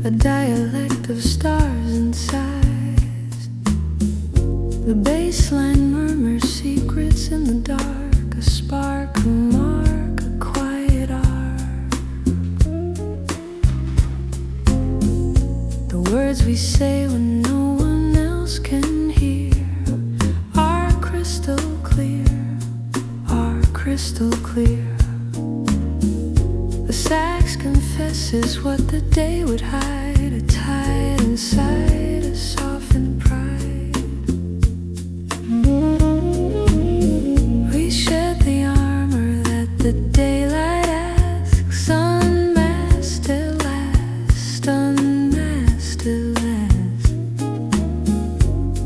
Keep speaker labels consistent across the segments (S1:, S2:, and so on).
S1: a dialect of stars and sighs. The bassline murmurs secrets in the dark, a spark, a mark, a quiet R. The words we say when no one else can hear are crystal clear, are crystal clear. The sax confesses what the day would hide, a tide inside, a softened pride. We shed the armor that the daylight asks, unmasked at last, unmasked at last.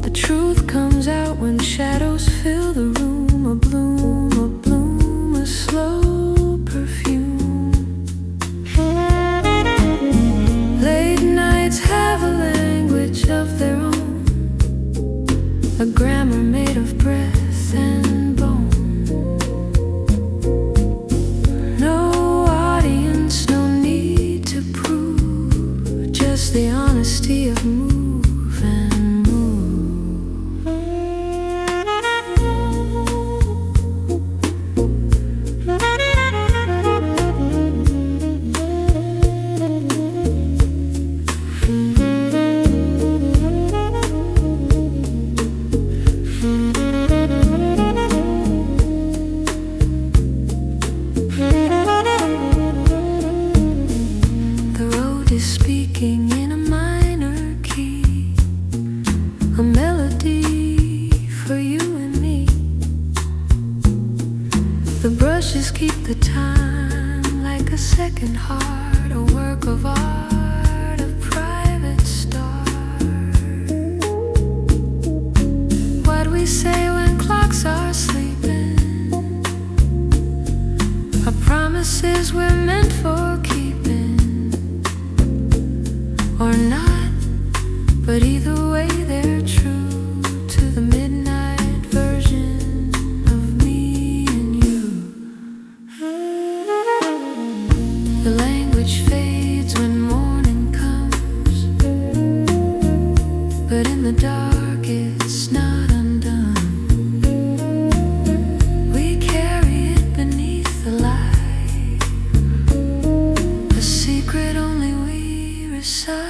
S1: The truth comes out when shadows fill the room, a bloom, a slow perfume. Late nights have a language of their own, a grammar made of breath and bone. No audience, no need to prove, just the honesty of move and move. The road is speaking in a minor key, a melody for you and me. The brushes keep the time like a second heart, a work of art, a private start. What we say when clocks are sleeping are promises we're meant for keeping, or not, but either way they're true to the midnight version of me and you. The language fades when morning comes, but in the dark it's not undone. We carry it beneath the light, a secret only we recite.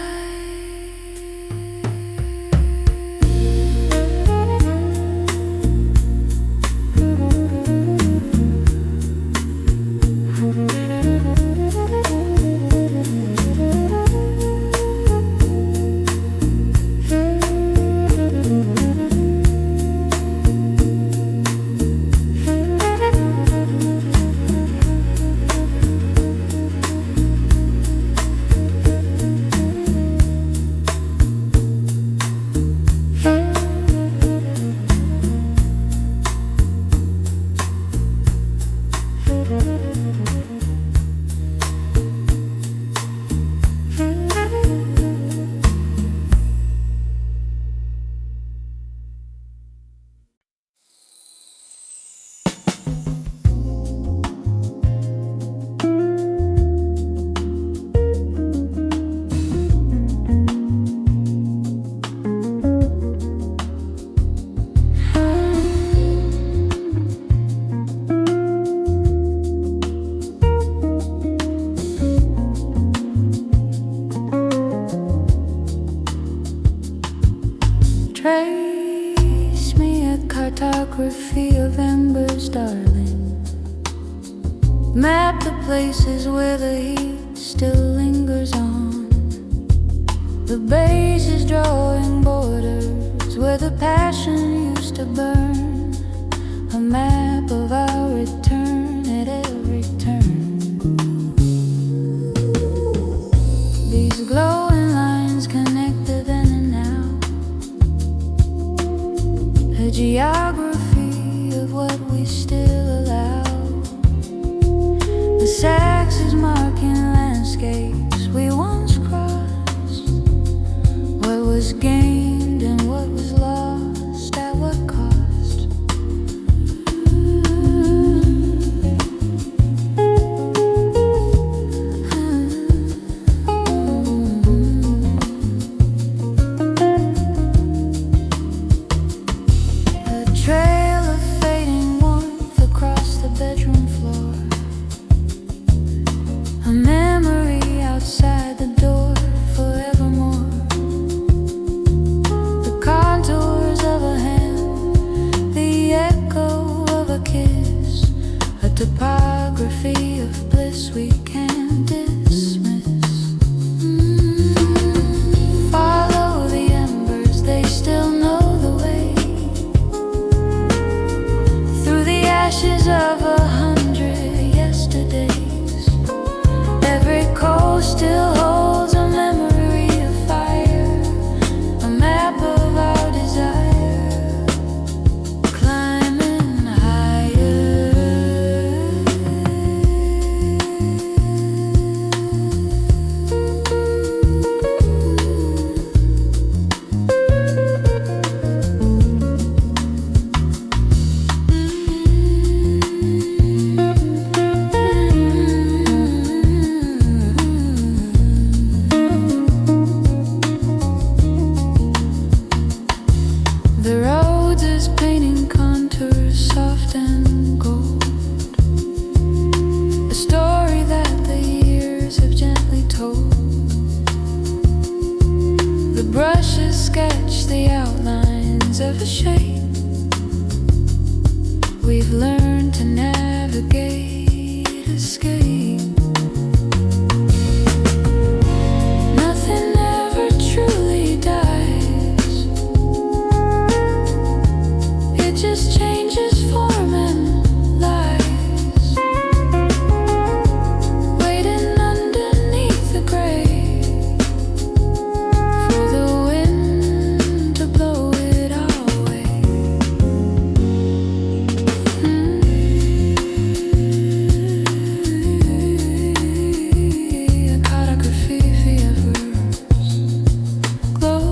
S1: Trace me a cartography of embers, darling. Map the places where the heat still lingers on. The base is drawing borders where the passion used to burn. A map of our return at every turn. These glowing lines connect the then and now, a geography of what we still allow. The sax is marking landscapes we once crossed. What was gained and what was lost, at what cost? told. The brushes sketch the outlines of a shape. We've learned to navigate, escape. Nothing ever truly dies. It just changes form and lies, waiting underneath the grave for the wind to blow it our way. A cartography via verse, glow,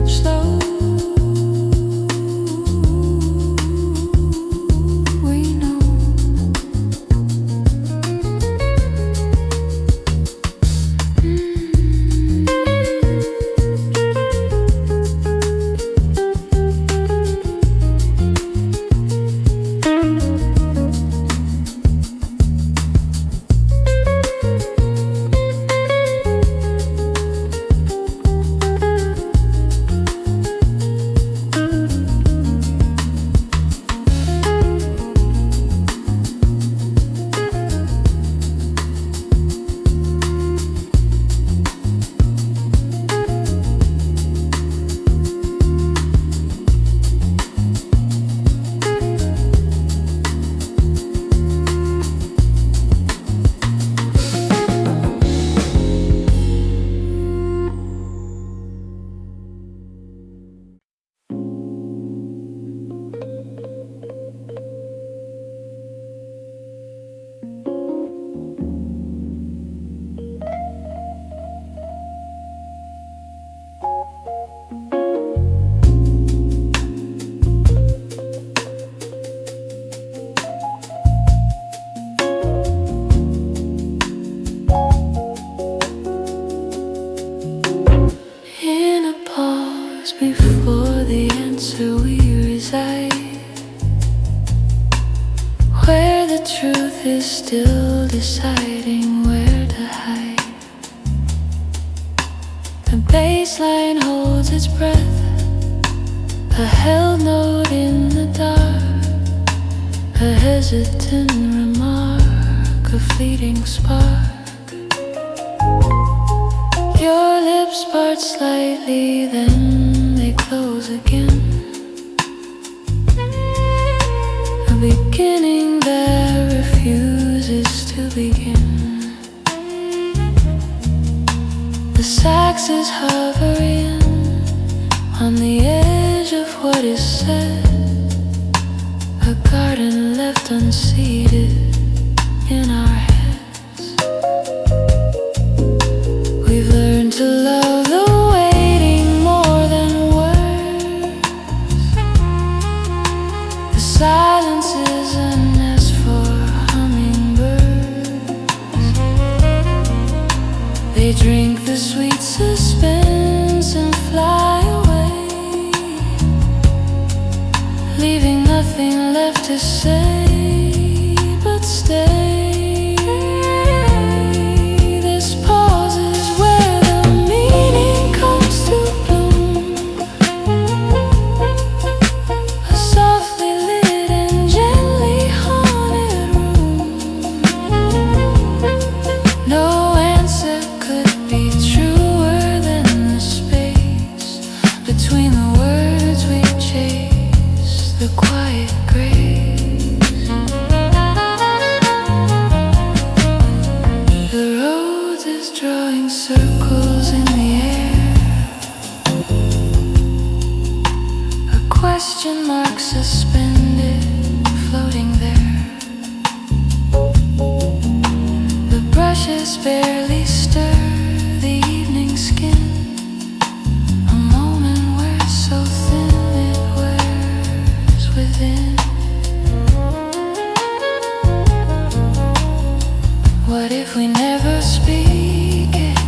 S1: slow. We know. In a pause before the answer we reside, where the truth is still deciding where to hide. The bass line holds its breath, a held note in the dark, a hesitant remark, a fleeting spark. Your lips part slightly, then they close again. A beginning that refuses to begin. The sax is hovering on the edge of what is said, a garden left unseeded in our heads. We've learned to love the waiting more than words. The silence is a nest for hummingbirds. They drink the sweet suspense and fly away, leaving nothing left to say but stay. This pause is where the meaning comes to bloom, a softly lit and gently haunted room. No answer could be truer than the space between the words we chase, the quiet grace. The Rhodes is drawing circles in the air, a question mark suspended, floating there. The brushes barely stir the evening skin, a moment where so thin it wears within. What if we never speak it?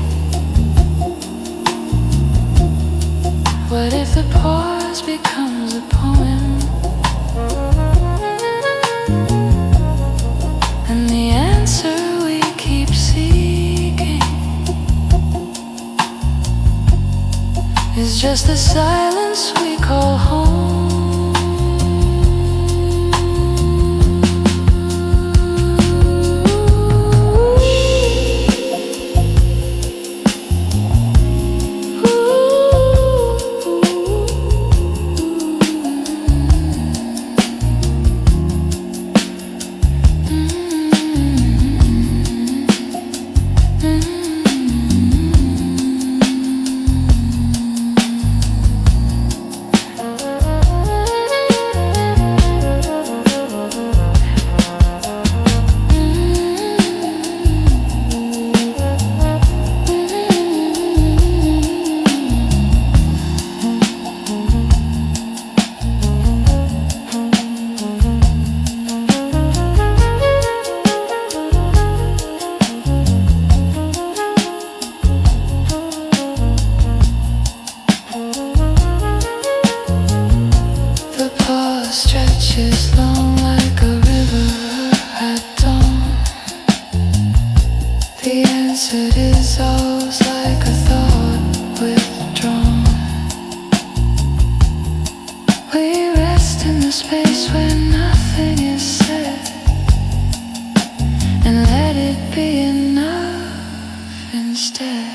S1: What if the pause becomes a poem? And the answer we just the silence we call home. Stretches long like a river at dawn. The answer dissolves like a thought withdrawn. We rest in the space where nothing is said, and let it be enough instead.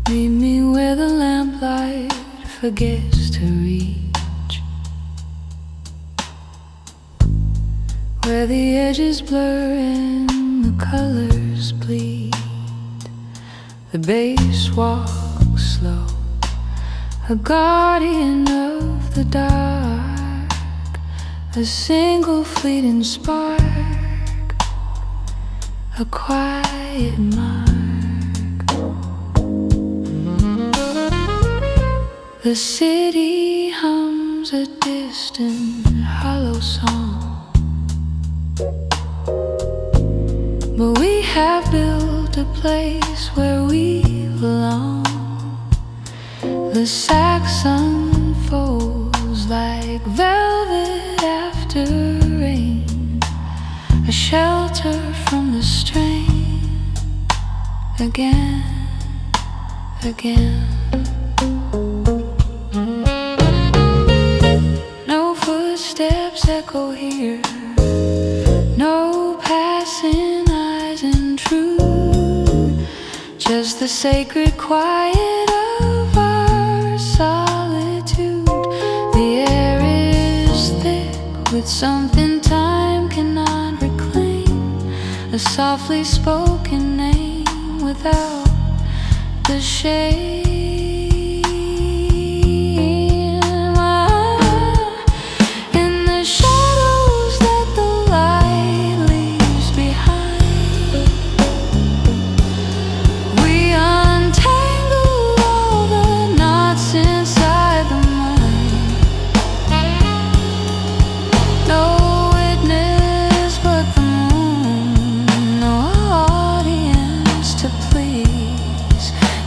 S1: Meet me where the lamplight forgets to reach, where the edges blur and the colors bleed. The bass walks slow, a guardian of the dark, a single fleeting spark, a quiet mark. The city hums a distant hollow song, but we have built a place where we belong. The sax unfolds like velvet after rain, a shelter from the strain. Again, again. No footsteps echo here, no passing eyes intrude, just the sacred quiet of our solitude. The air is thick with something time cannot reclaim, a softly spoken name without the shade.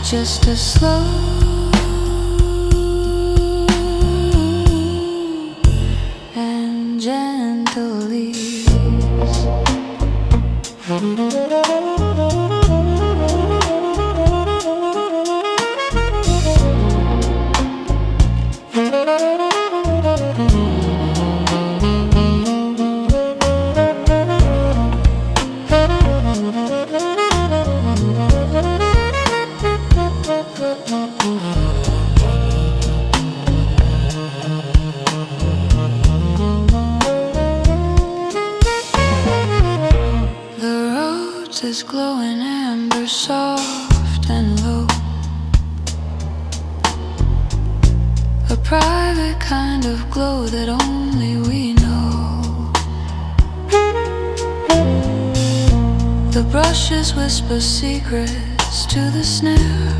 S1: Just a slow and gentle ease. Rhodes is glowing amber, soft and low. A private kind of glow that only we know. The brushes whisper secrets to the snare,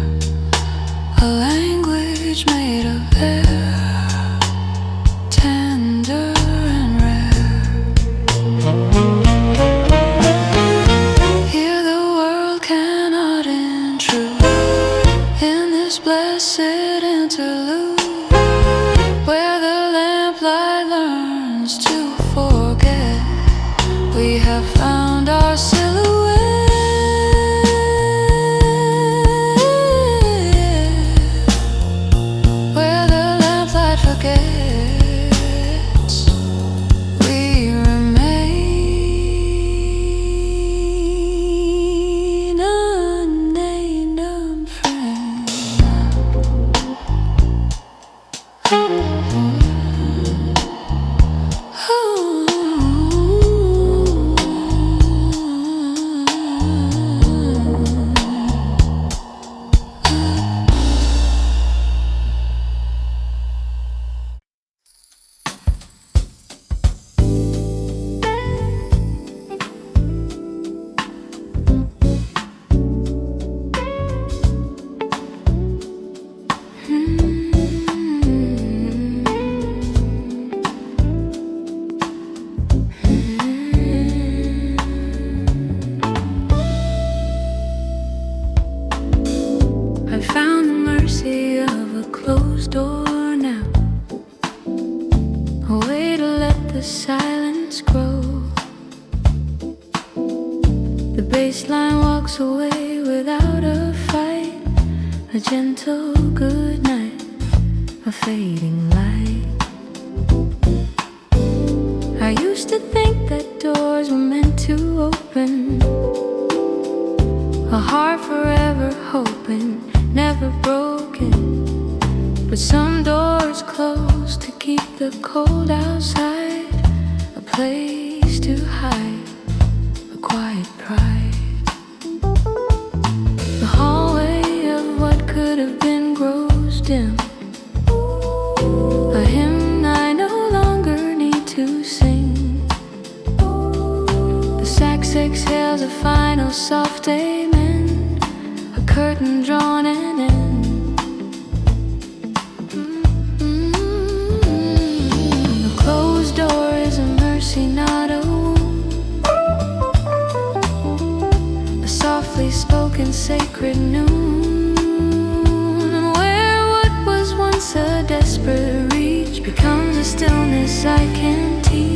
S1: a language made of air, tender and rare. Here the world cannot intrude in this blessed interlude, where the lamplight learns to forget. We have found our silhouette, where the lamplight forgets. We remain unnamed, unfriend. I found the mercy of a closed door now, a way to let the silence grow. The bass line walks away without a fight, a gentle good night, a fading light. I used to think that doors were meant to open, a heart forever hoping, never broken. But some doors close to keep the cold outside, a place to hide, a quiet pride. The hallway of what could have been grows dim, a hymn I no longer need to sing. The sax exhales a final soft amen, a curtain drawn and end. The closed door is a mercy, not a wound, a softly spoken sacred noon, where what was once a desperate reach becomes a stillness I can teach.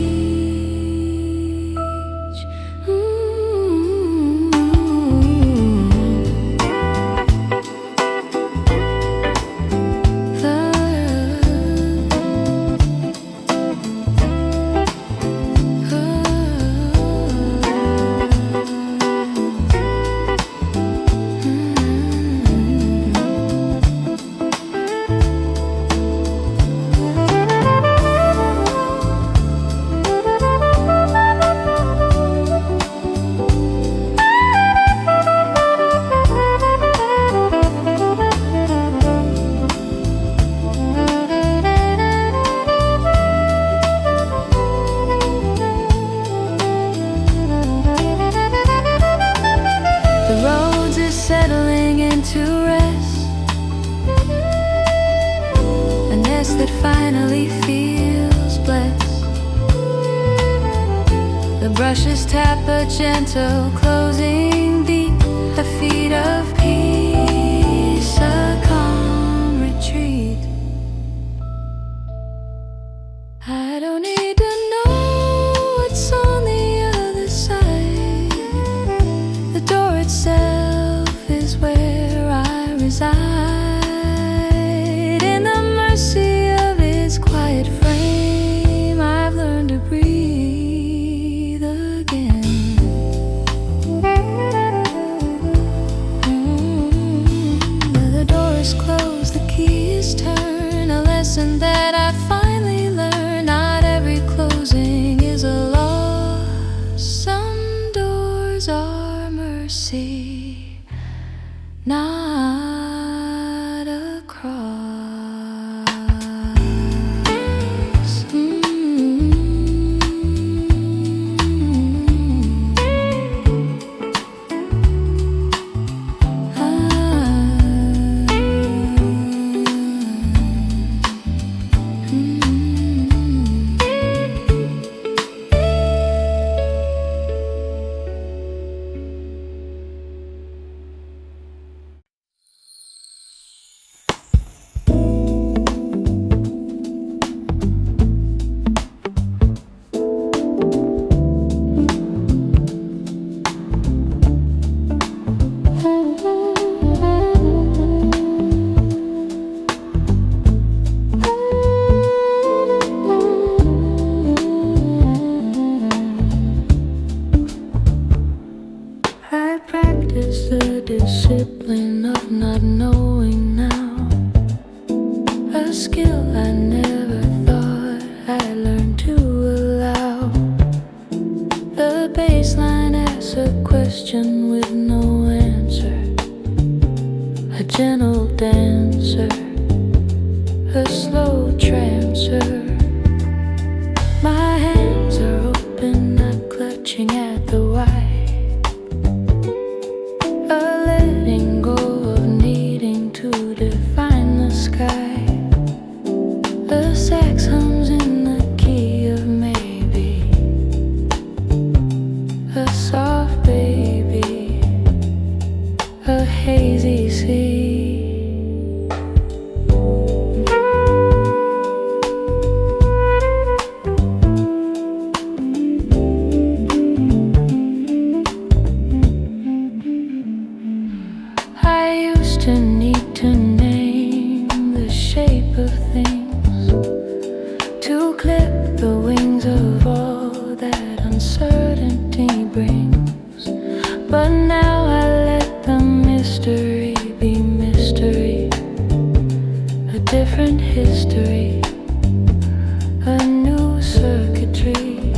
S1: The Rhodes is settling into rest, a nest that finally feels blessed. The brushes tap a gentle closing beat, a feet of peace, a calm retreat. I don't need to know what's on the other side. The door itself is where I reside. In the mercy of its quiet frame, I've learned to breathe again. The door is closed, the key is turned, a lesson that I finally learned. Not every closing is a loss. Some doors are mercy. mercy, not a cross. The discipline of not knowing now, a skill I never thought I'd learn to allow. The baseline asks a question with no answer, a gentle dancer, a slow trancer. My hands are open, not clutching at the wire. The sax hums in the key of maybe, a soft baby, a hazy sea. I used to need to name the shape of things, to clip the wings of all that uncertainty brings. But now I let the mystery be mystery, a different history, a new circuitry.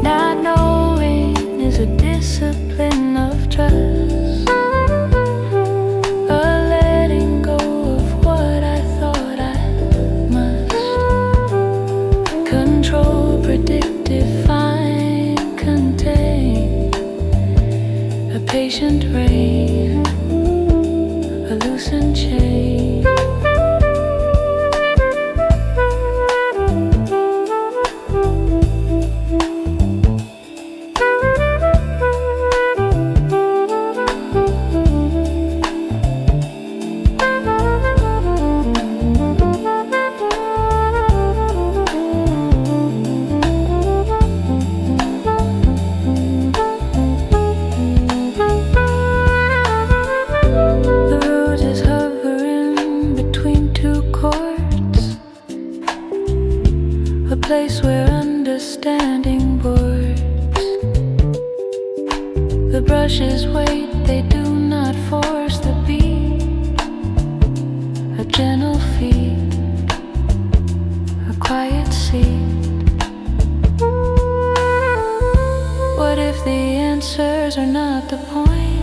S1: Not knowing is a discipline of trust, a letting go of what I thought I control, predict, define, contain, a patient rain, a loosened chain. A place where understanding boards. The brushes wait, they do not force the beat. A gentle feet, a quiet seat. What if the answers are not the point?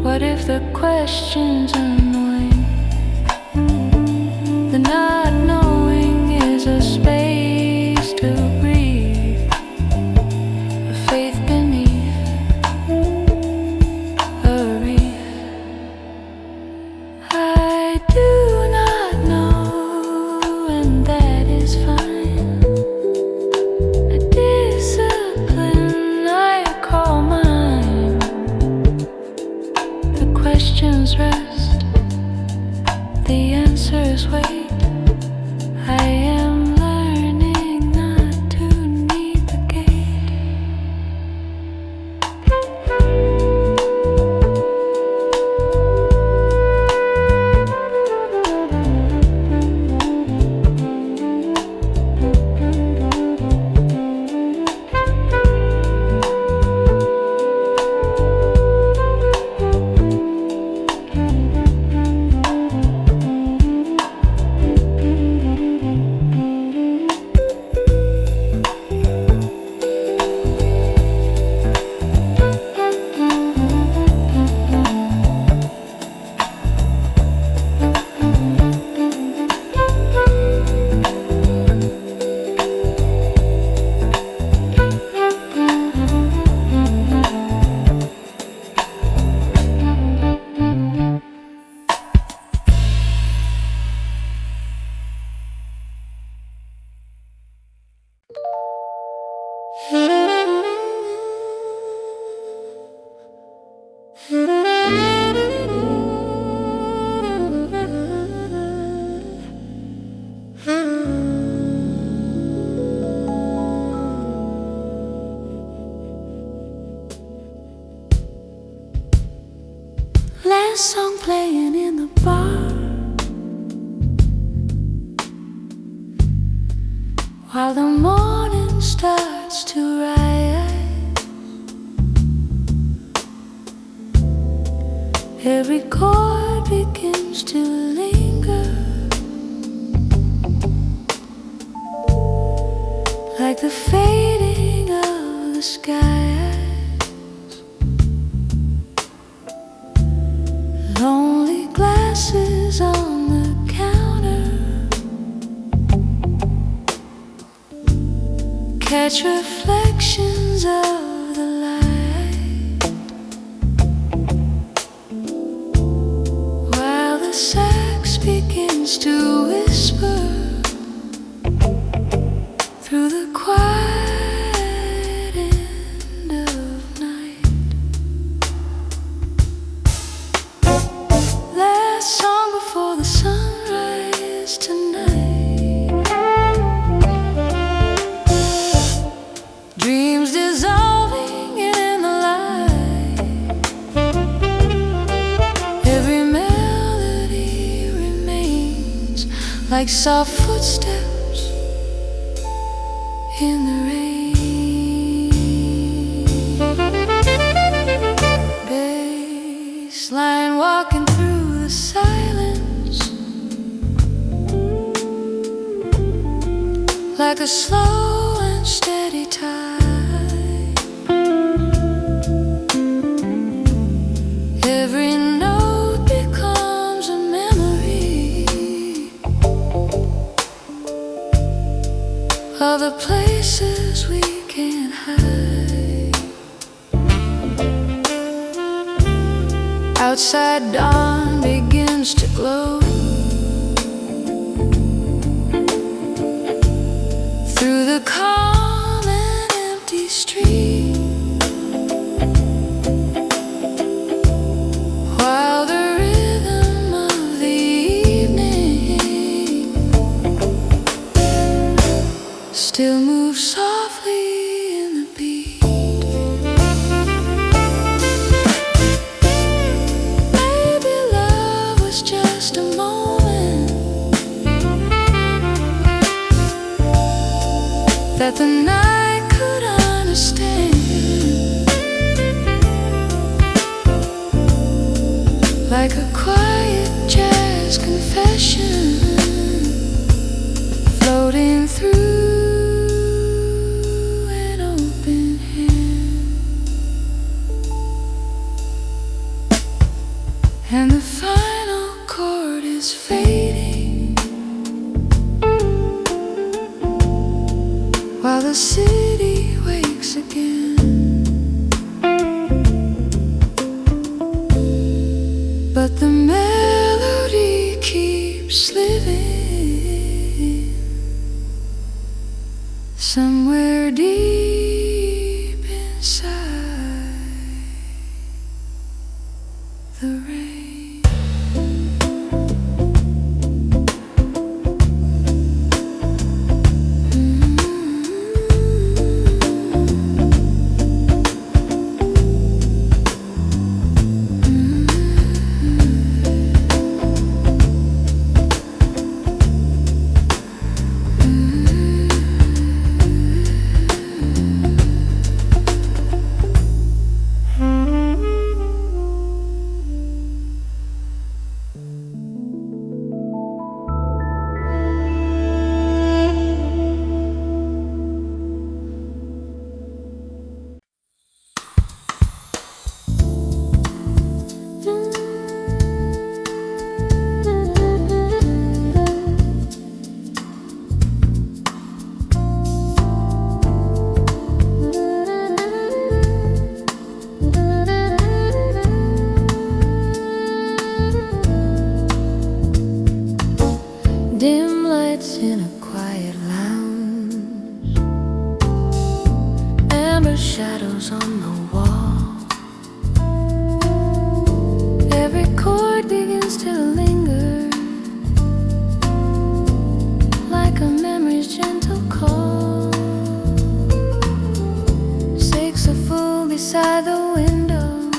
S1: What if the questions are annoying? The not knowing is a space to breathe, a faith beneath a reef. I do not know, and that is fine. A discipline I call mine. The questions rest, the answers wait. I am learning. last song playing in the bar, while the morning starts to rise. Every chord begins to linger, like the fading of the skies. Lonely glasses on the counter catch reflections of the light, while the sax begins to whisper through the quiet end of night. Last song before the sunrise tonight. Dreams dissolving in the light. Every melody remains like soft footsteps in the rain. Bassline walking through the silence, like a slow and steady tide. Every note becomes a memory of the places we can't hide. Outside dawn begins to glow through the calm and empty street, while the rhythm of the evening still moves softly in the beat. Maybe love was just a moment that the night could understand, like a quiet jazz confession floating through an open hand. And the final chord is fading, while the city wakes again. But the melody keeps living somewhere deep inside the rain. Dim lights in a quiet lounge, amber shadows on the wall. Every chord begins to linger, like a memory's gentle call. Saxophone beside the window,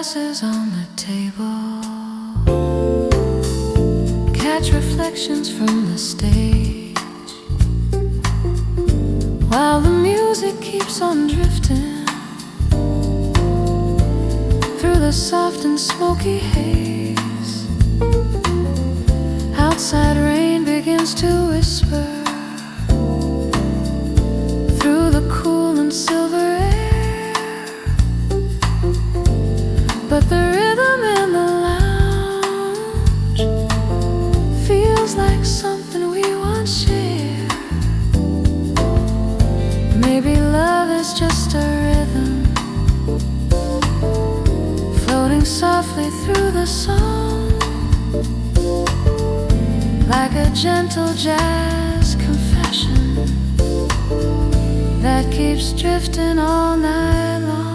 S1: glasses on the table, catch reflections from the stage, while the music keeps on drifting through the soft and smoky haze. Outside rain begins to whisper through the cool and silver air, but the rhythm in the lounge feels like something we once shared. Maybe love is just a rhythm floating softly through the song, like a gentle jazz confession that keeps drifting all night long.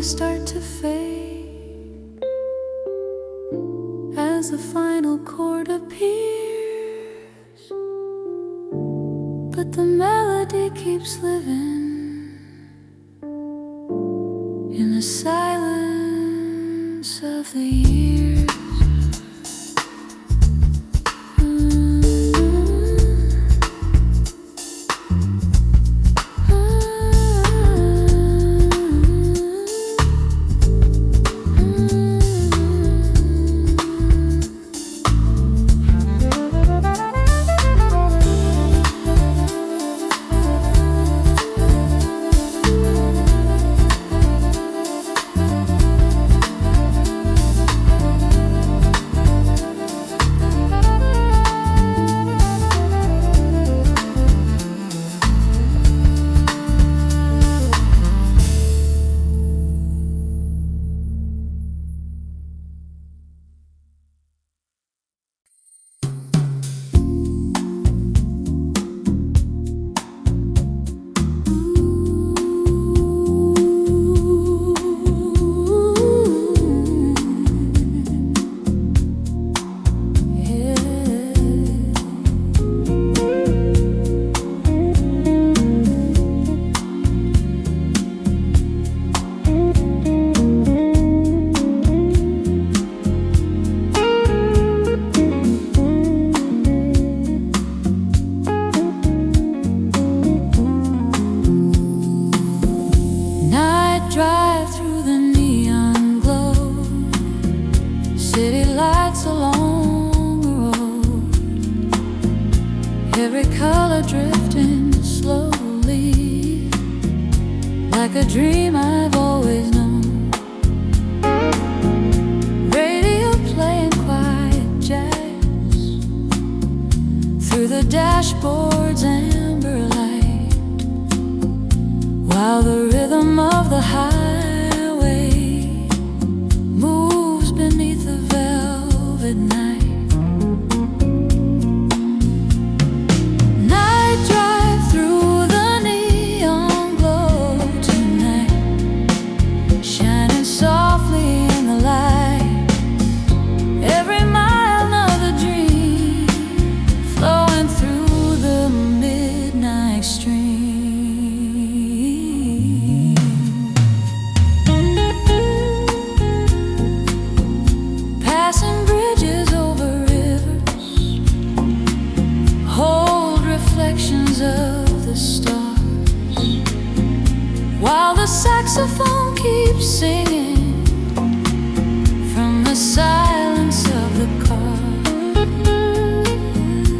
S1: Start to fade as the final chord appears, but the melody keeps living in the silence of the years. Every color drifting slowly, like a dream I've always known. Radio playing quiet jazz through the dashboard's amber light, while the rhythm of the highway moves beneath the velvet night. Of the stars, while saxophone keeps singing from the silence of the car.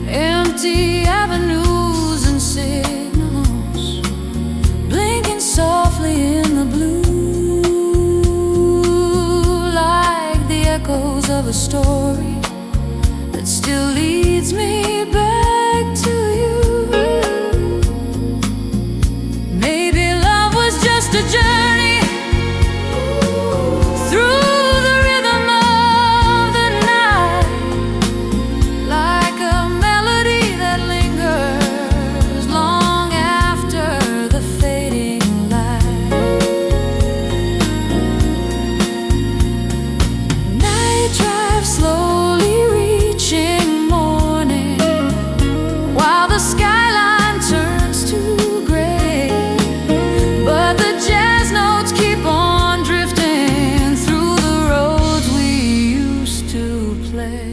S1: Empty avenues and signals blinking softly in the blue, like the echoes of a story that still leads me back to you. Maybe love was just a journey through the rhythm of the night, like a melody that lingers long after the fading light. Night drive slowly reaching morning, while the skyline turns to gray, but the jazz notes keep on drifting through the roads we used to play.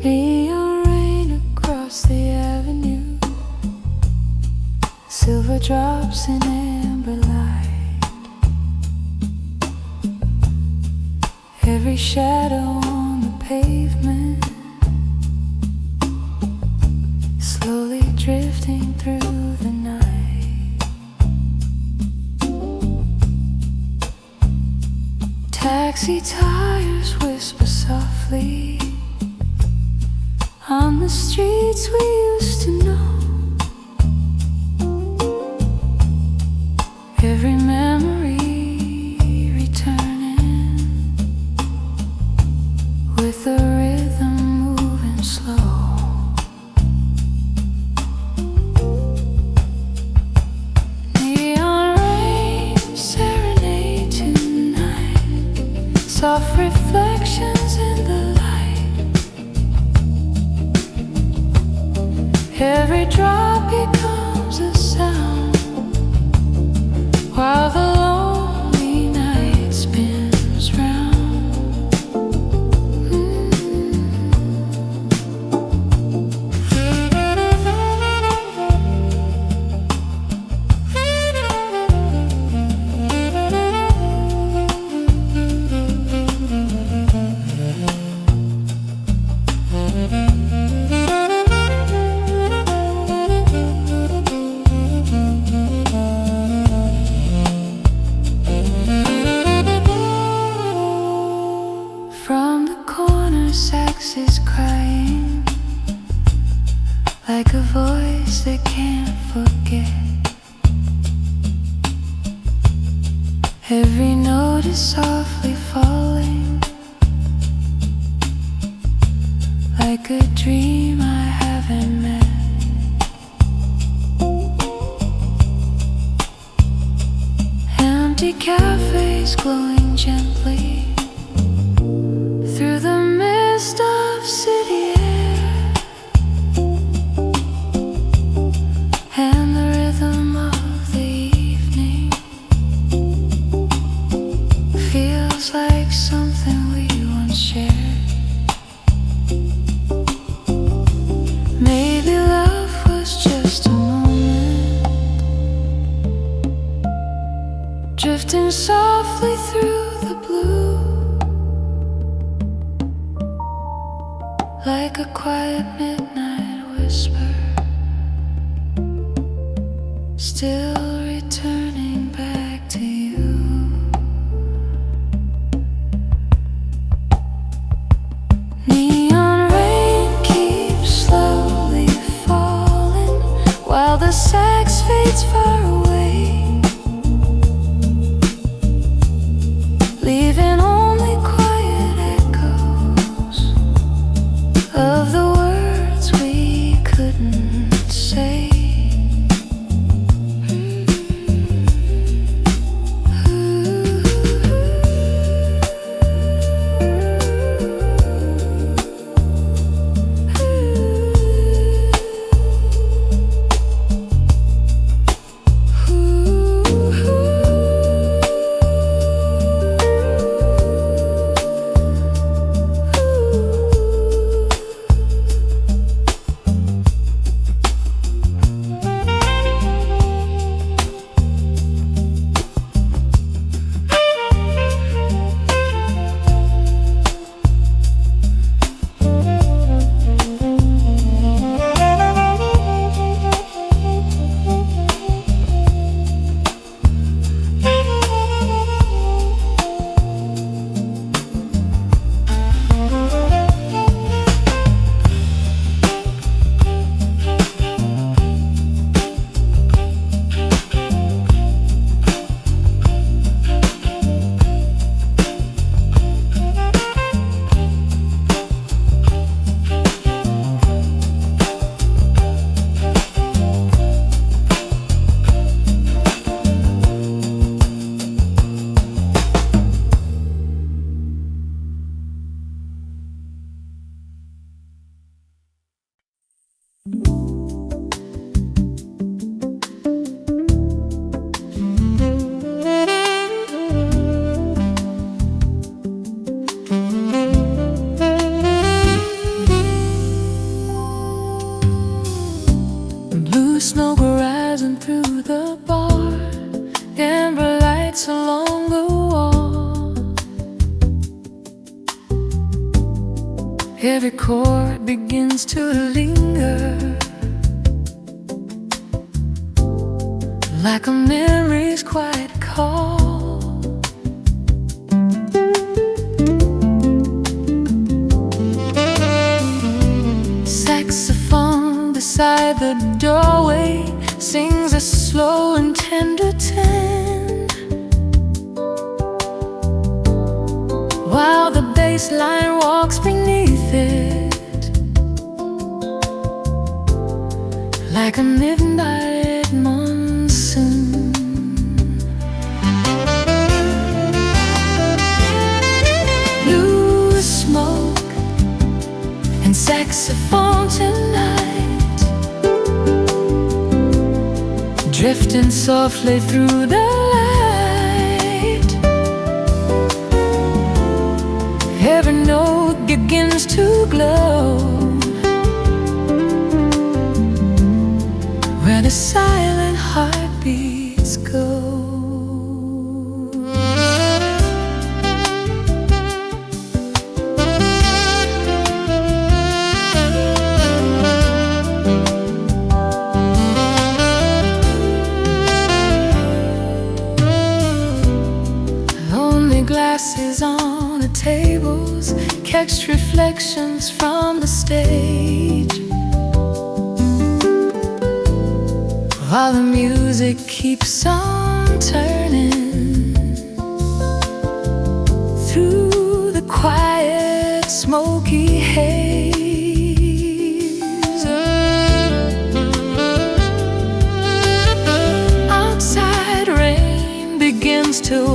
S1: Neon rain across the avenue, silver drops in amber light. Every shadow on the pavement slowly drifting through the night. Taxi tires whisper softly on the streets we used to know. Every memory returning with the rhythm moving slow. Neon rain serenade tonight, soft reflections in the light. Every drop becomes a sound, while the lonely night spins round. From the corner, sax is crying like a voice that can't forget. Every note is softly falling like a dream I haven't met. Empty empty cafes glowing gently through the mist of city air, and the rhythm of the evening feels like something we once shared. Maybe love was just a moment, drifting softly through the blue, like a quiet midnight whisper, still returning back to you. Neon rain keeps slowly falling while the sax fades far away, leaving only quiet echoes of the words we couldn't say. Blue smoke rising through the bar, amber lights along the wall. Every chord begins to linger, like a memory's quiet call. Saxophone beside the doorway sings a slow and tender tune, while the bass line walks beneath it, like a midnight monsoon. Blue smoke and saxophone tonight, drifting softly through the light. Every note begins to glow, where the silent heartbeats go. Lonely glasses on the tables catch reflections from the stage, while the music keeps on turning through the quiet, smoky haze. Outside rain begins to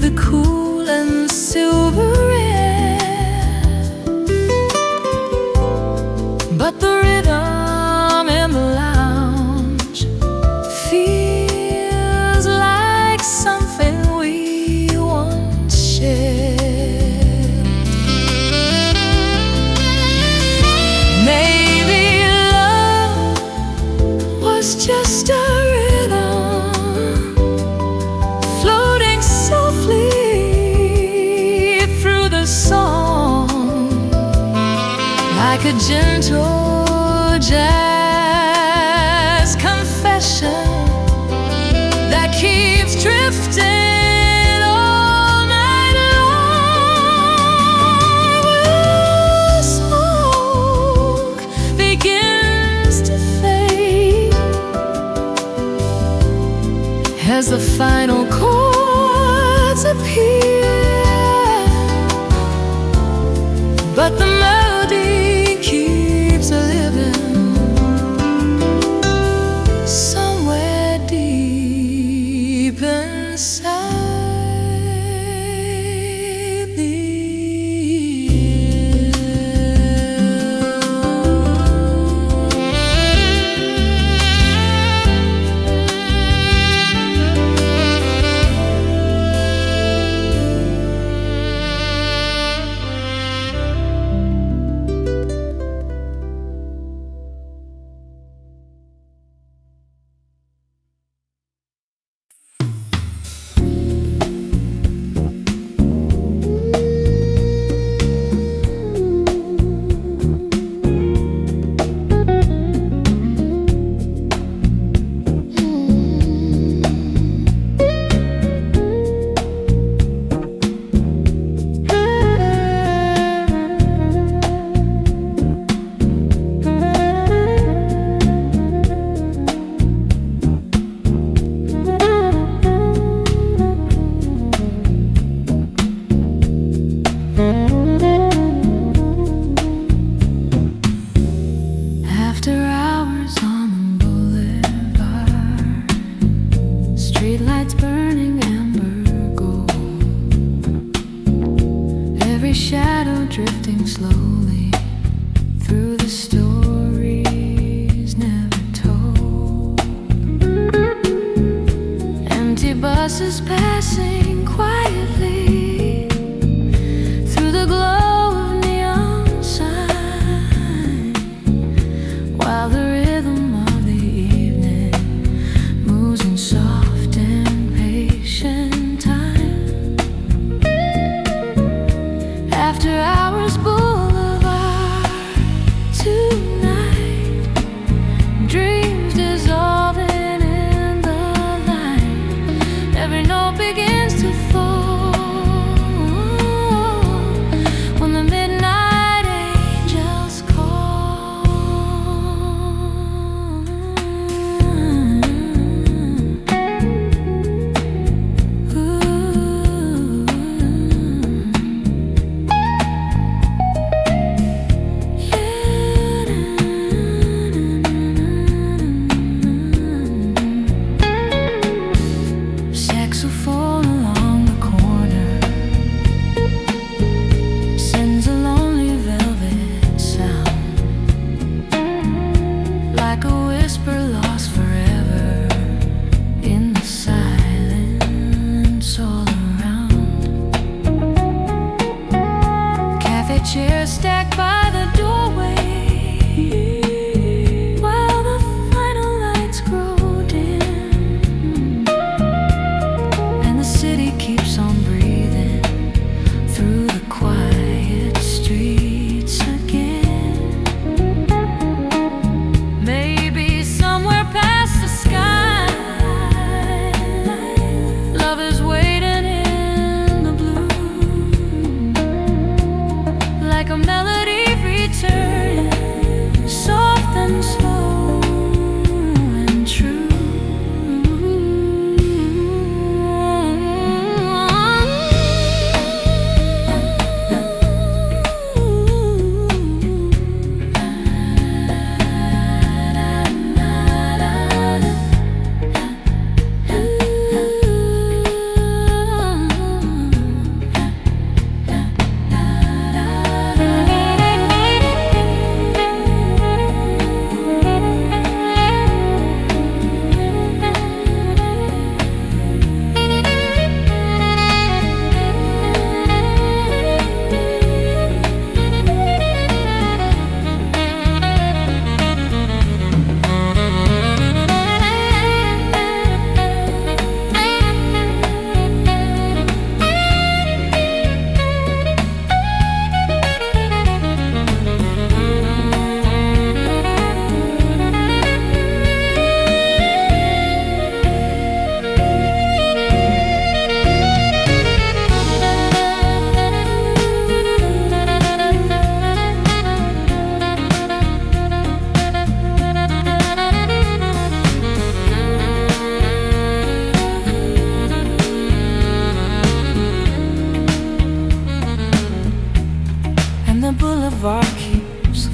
S1: the cool and silver air, but the rhythm in the lounge feels like something we once shared. Maybe love was just a like a gentle jazz confession that keeps drifting all night long. When the smoke begins to fade as the final chords appear, but the melody keeps living somewhere deep inside me. After hours on the boulevard, streetlights burning amber gold, every shadow drifting slowly through the stories never told. Empty buses passing quietly through the glow of neon sign, while the rhythm of the evening moves in soft and patient time. After hours boulevard tonight, dreams dissolving in the light. Every note begins to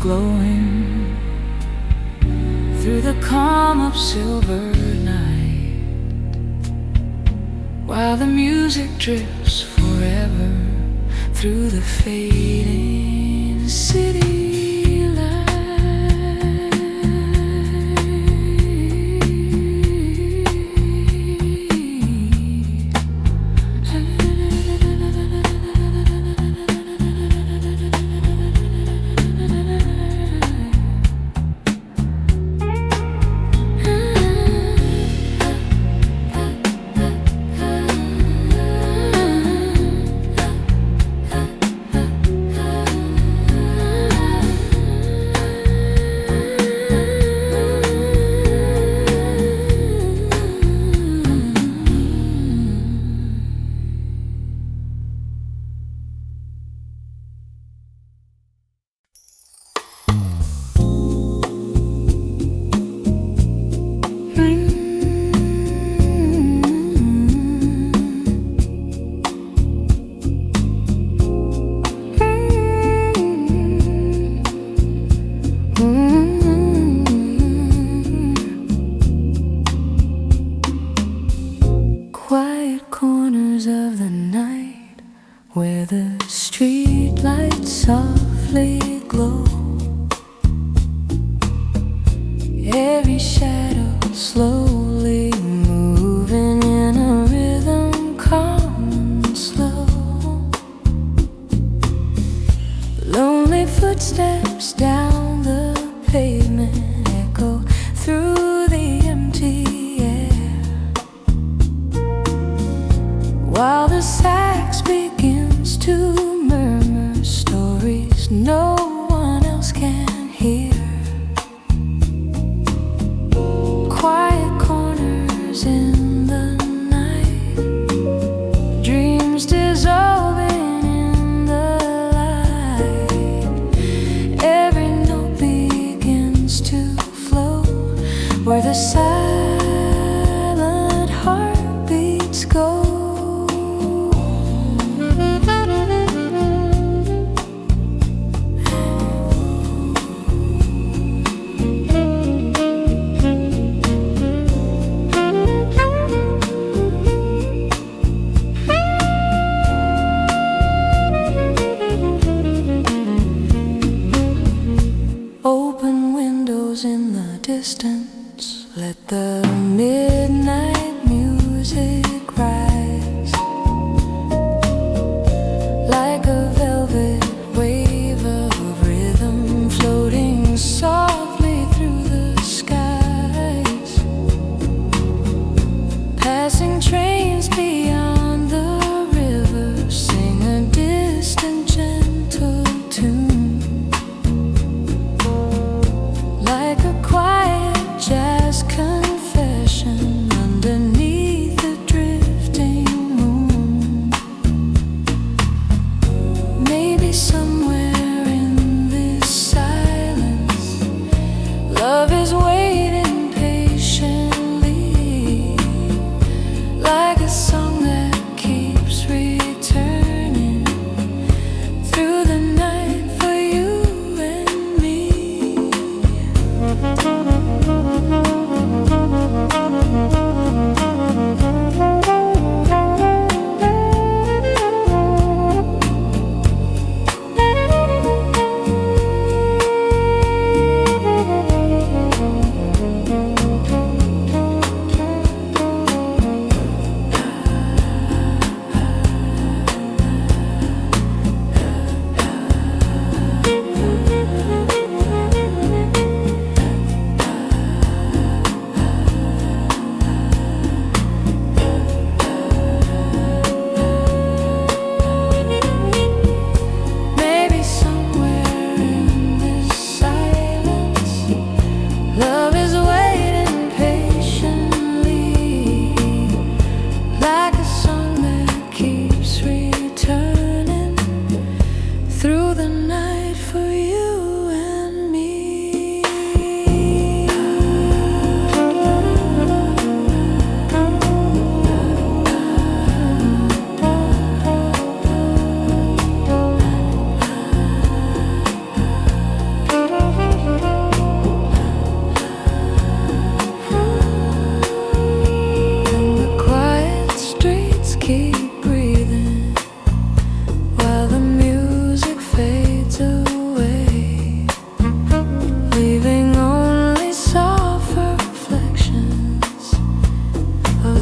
S1: glowing through the calm of silver night, while the music drifts forever through the fading city. Where the street lights softly glow, every shadow slowly moving in a rhythm calm and slow. Lonely footsteps down the pavement echo through the empty air, while the sax begins to murmur stories no one else can hear. Quiet corners in the night, dreams dissolving in the light. Every note begins to flow where the silent heartbeats go.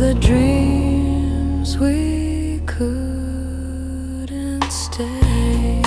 S1: the dreams we couldn't stay.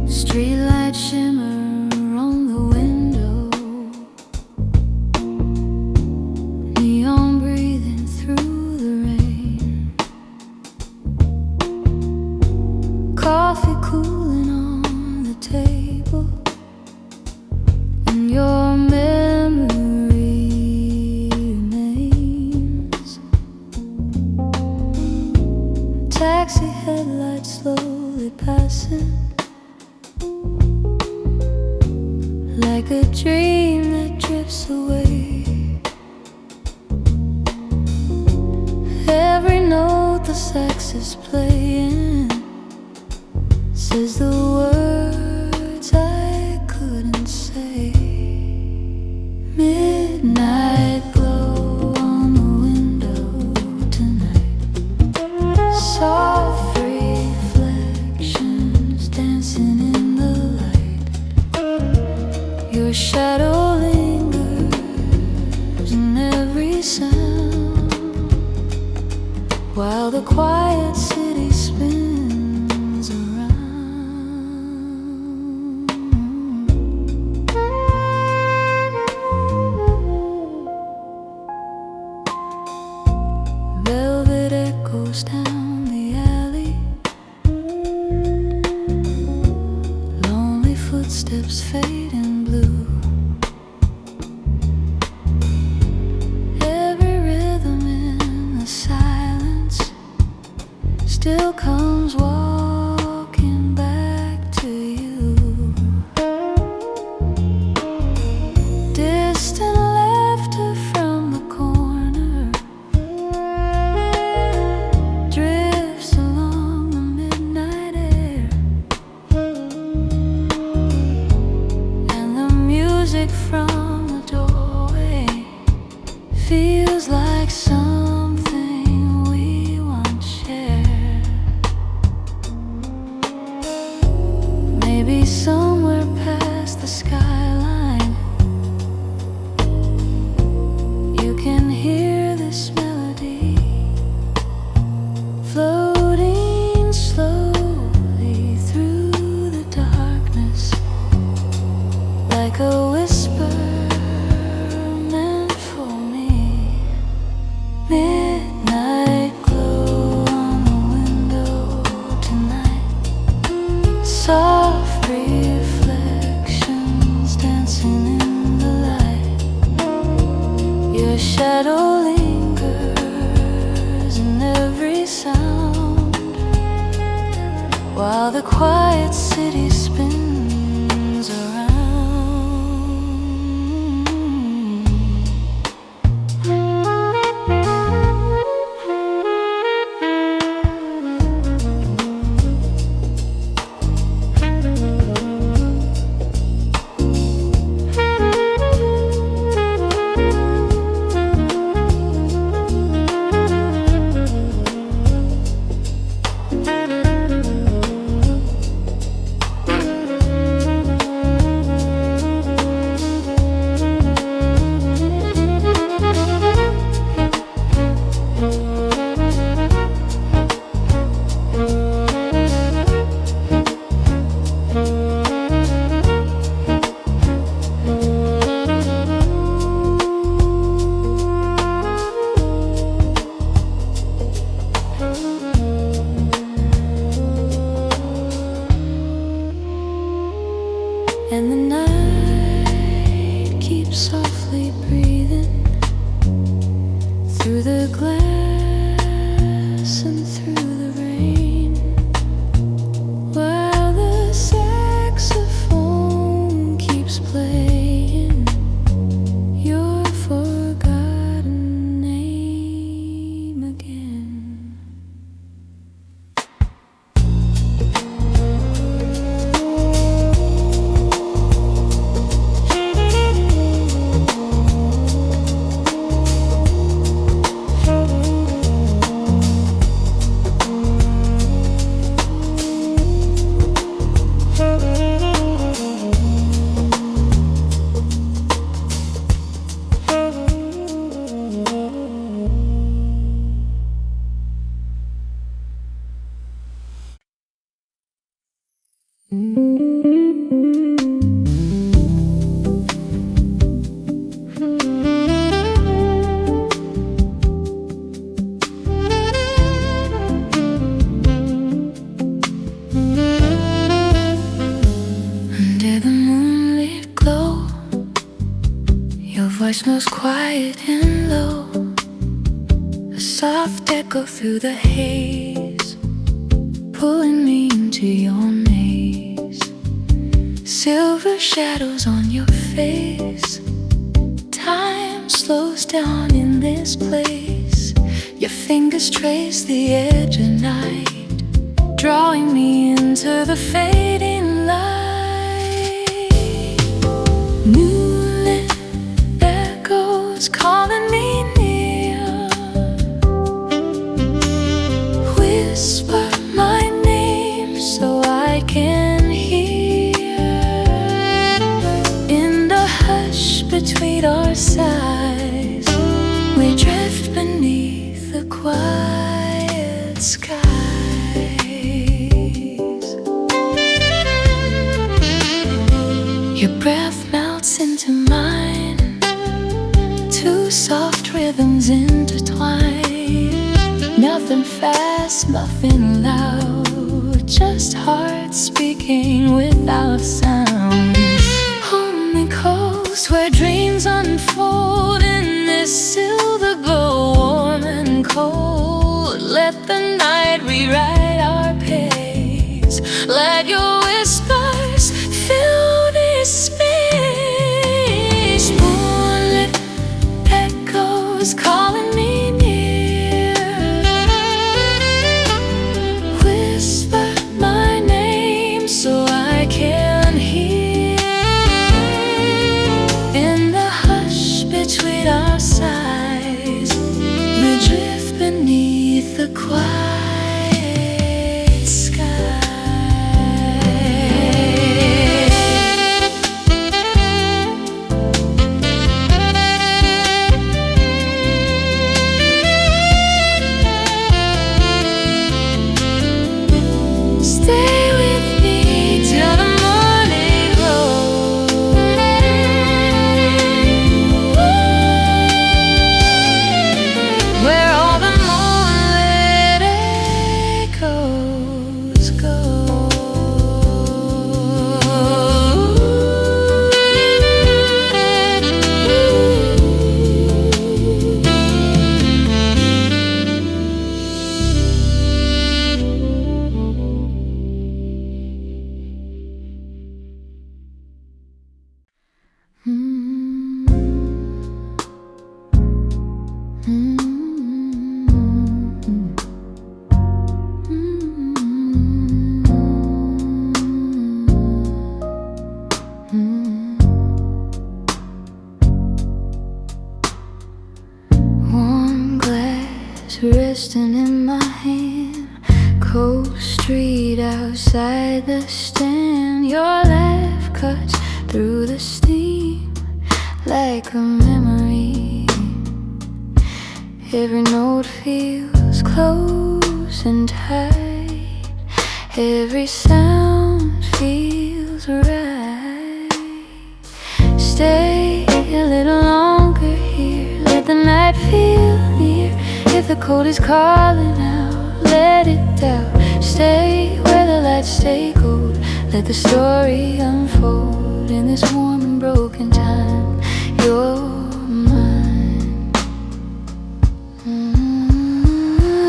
S1: Streetlight shimmer on the window, neon breathing through the rain, coffee cooling on the table, and your memory remains. Taxi headlights slowly passing, like a dream that drifts away. Every note the sax is playing says the words I couldn't say. Midnight glow on the window tonight, soft reflections dancing in the light. Your shadow lingers in every sound, while the quiet city spins around. Velvet echoes down the alley, lonely footsteps fade in blue. Every rhythm in the silence still comes walking back to you. Distant laughter from the corner drifts along the midnight air, and the music from the doorway feels like something we once shared. Maybe somewhere past the skyline you can hear this melody floating slowly through the darkness, like a whisper meant for me. Midnight glow on the window tonight, soft reflections dancing in the light. Your shadow lingers in every sound, while the quiet city spins around. and the night keeps softly breathing through the glass and through the rain, while the saxophone keeps playing your forgotten name again. Under the moonlit glow, your voice smells quiet and low, a soft echo through the haze, pulling me into your maze. Silver shadows on your face, time slows down in this place. Your fingers trace the edge of night, drawing me into the fading light. Moonlit echoes calling me near, whisper my name so I can hear. In the hush between our sighs, we drift beneath the quiet skies. Your breath melts into mine, two soft rhythms intertwine. Nothing fast, nothing loud, just hearts speaking without sound. On the coast where dreams unfold in this silver glow, warm and cold. Let the night rewrite our pace, let your whispers fill this space. Moonlit echoes calling me near, whisper my name so I can hear. In the hush between our sighs, we drift beneath the quiet sky. Stay with me till the morning glows, where all the moonlit echoes go. Warm glass resting in my hand, cold street outside the stand. Your laugh cuts through the steam like a memory. Every note feels close and tight, every sound feels right. Stay a little longer here, let the night feel near. If the cold is calling out, let it out. Stay where the lights stay cold, let the story unfold. in this warm and broken time. You're mine.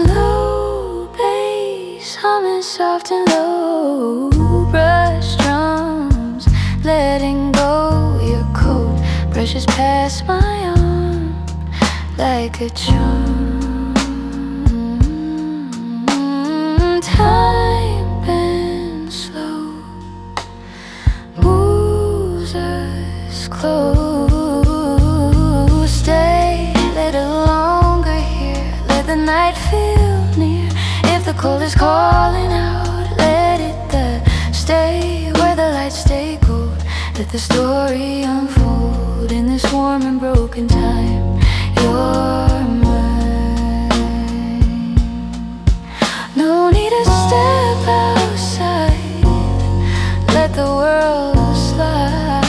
S1: Low bass, humming soft and low, brush drums, letting go. Your coat brushes past my arm like a charm. Time bends slow, moves us close. Stay a little longer here, let the night feel near. If the cold is calling out, let it there. Stay where the lights stay cold. Let the story unfold in this warm and broken time. You're mine. No need to step outside, let the world slide.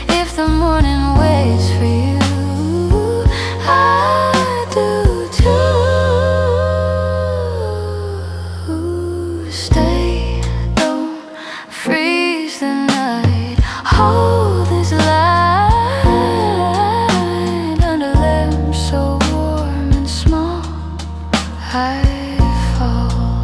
S1: If the morning waits for you, I do too. Stay, don't freeze the night. Hold this light under lamps so warm and small. I fall.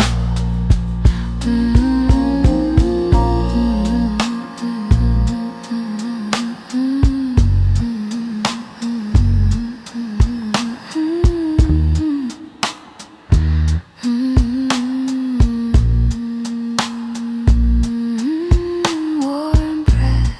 S1: Warm breath.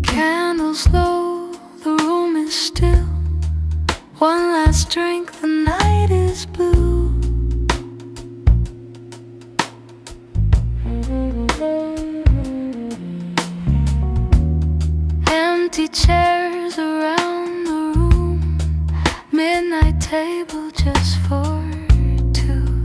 S1: Candles low, the room is still. One last drink, the night is blue. Empty chairs around the room. Midnight table just for two.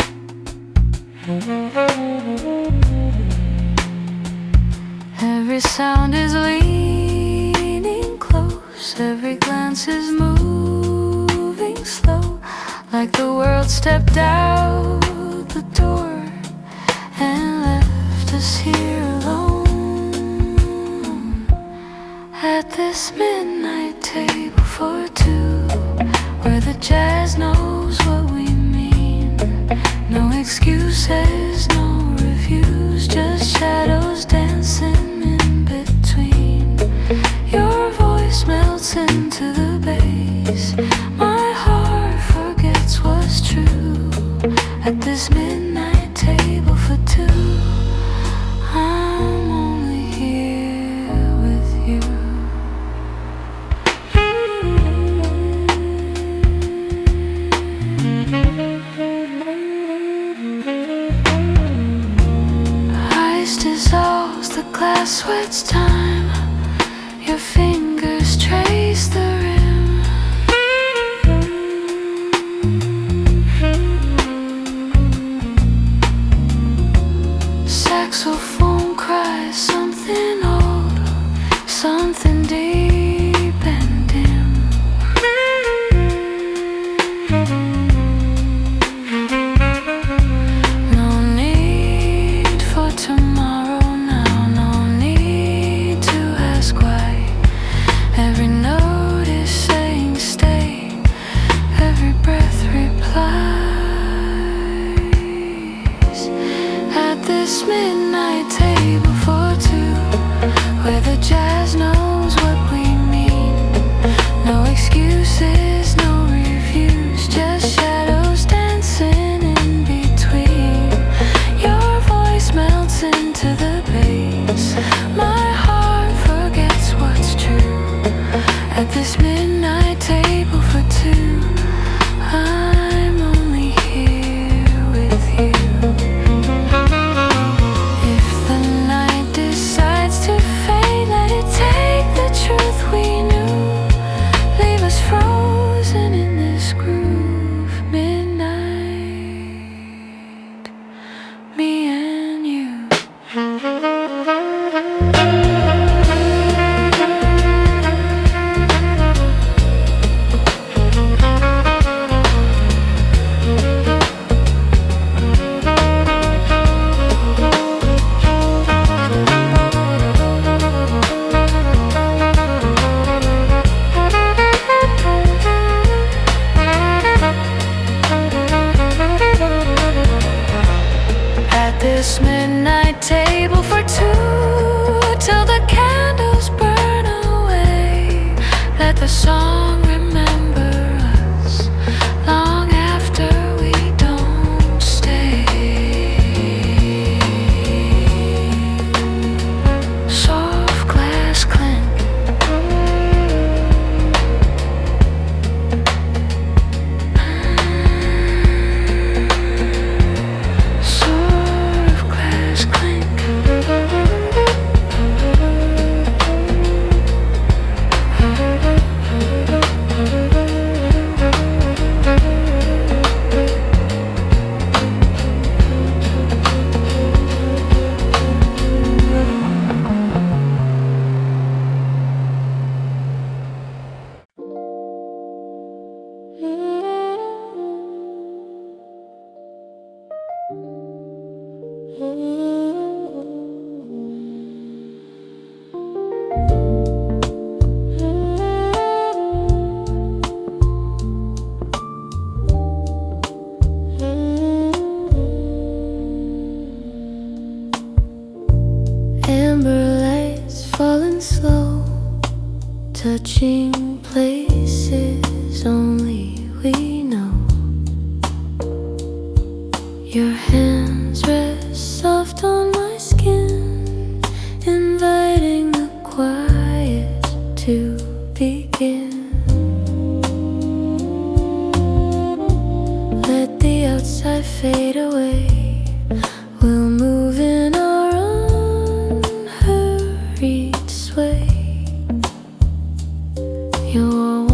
S1: Every sound is leaning close. Every glance is moving slow, like the world stepped out the door and left us here alone at this midnight table for two, where the jazz knows what we mean. No excuses, no reviews, just shadows dancing in between. Your voice melts into the bass. My heart forgets what's true at this midnight table for two. I'm only here with you. Ice dissolves, the glass sweats time. Your fingers trace the rim. Saxophone cries something old, something deep and dim. No need for tomorrow now, no need to ask why. Every note is saying stay, every breath replies. At this midnight table for two, where the jazz knows what we mean. No excuses, no reviews, just shadows dancing in between. Your voice melts into the bass. My heart forgets what's true at this midnight table for two. I'm only here with you. this midnight table for two till the candles burn away. Let the song remember us long after we don't stay. Soft glass clink, soft glass clink. Amber lights falling slow, touching places only we know. Your hands rest soft on my skin, inviting the quiet to begin. Let the outside fade away, we'll move in our unhurried sway. Your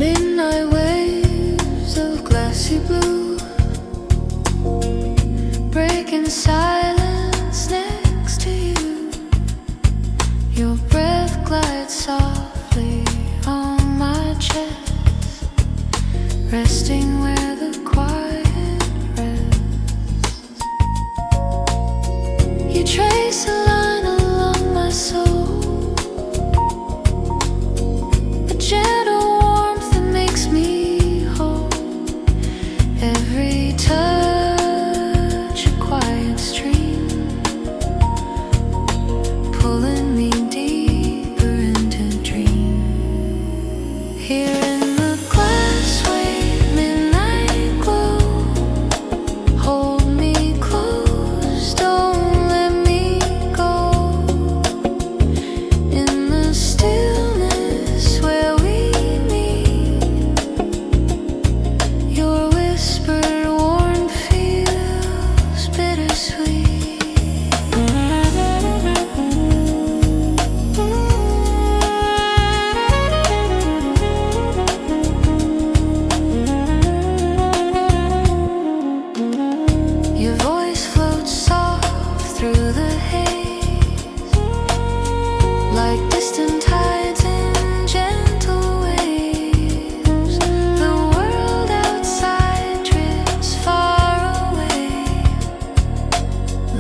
S1: Midnight waves of glassy blue, breaking silence next to you. Your breath glides softly on my chest, resting where the quiet rests. You trace a line along my soul, a gentle warmth that makes me whole. Every touch a quiet stream, pulling me deeper into dream. Here in the glass wave midnight glow, hold me close, don't let me go. In the stillness where we meet, your whispered warmth feels bittersweet. Your voice floats soft through the haze, like distant tides in gentle waves. The world outside drifts far away,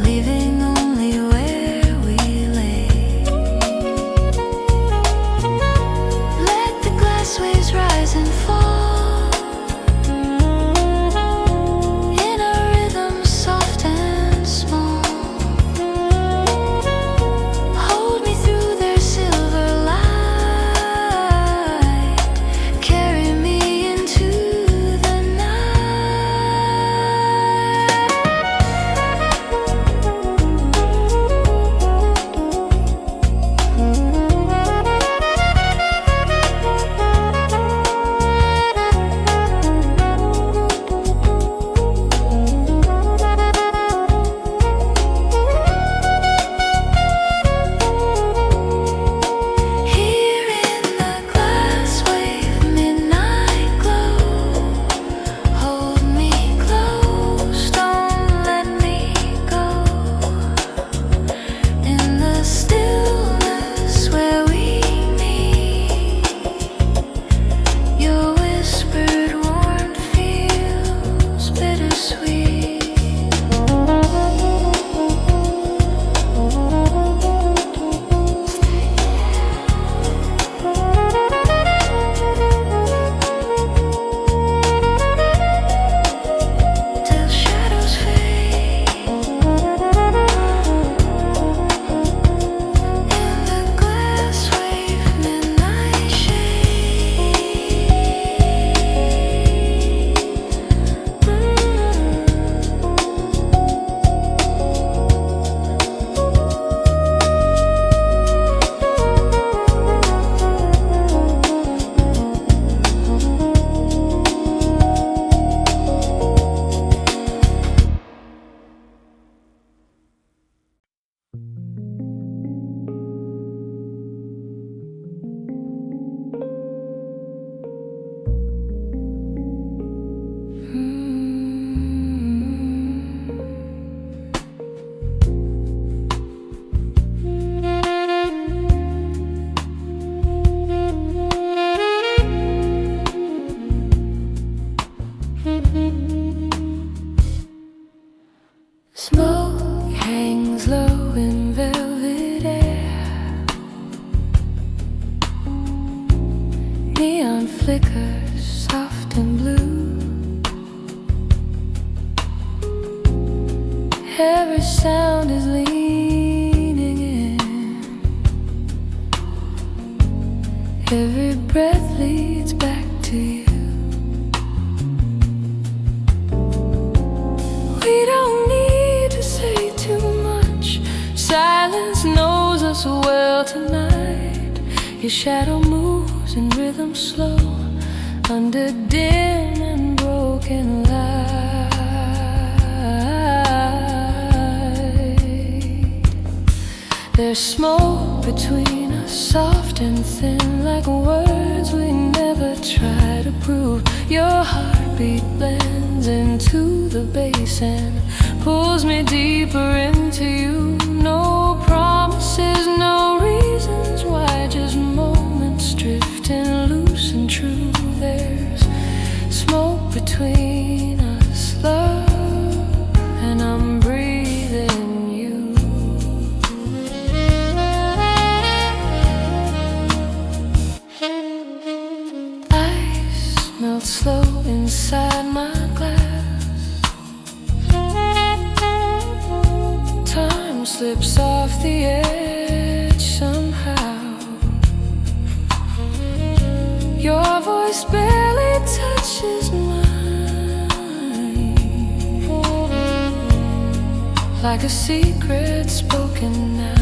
S1: leaving only where we lay. Let the glass waves rise and fall in a rhythm soft and small. Hold me through their silver light, carry me into the Here in the glass wave midnight glow, hold me close, don't let me go. In the stillness where we meet, your whispered warmth feels bittersweet. Till shadows fade in the glass wave midnight Smoke hangs low in velvet air, neon flickers soft and blue. Every sound is leaning in, every breath leads back to you. We don't need to say too much, silence knows us well tonight. Your shadow moves in rhythm slow, under dim and broken light. There's smoke between us, soft and thin like words we never try to prove. Your heartbeat blends into the bass and pulls me deeper into you. No promises, no reasons why, just moments drifting loose and true. There's smoke between us, love, and I'm breathing you. Ice melts slow inside my glass. Time slips off the edge somehow. Your voice barely touches mine, like a secret spoken now.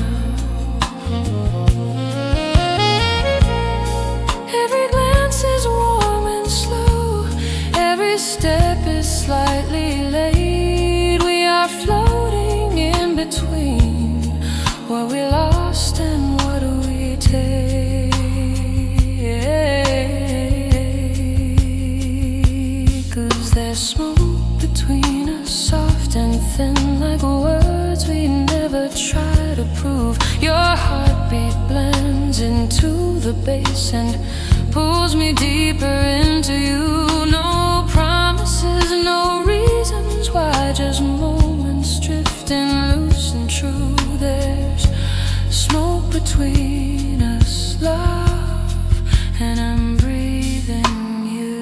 S1: Every glance is warm and slow, every step is slightly late. We are floating in between what we lost and what we take. 'Cause there's smoke between us, soft and thin like words we never try to prove. Your heartbeat blends into the bass and pulls me deeper into you. No promises, no reasons why, just moments drifting loose and true. There's smoke between us, love, and I'm breathing you.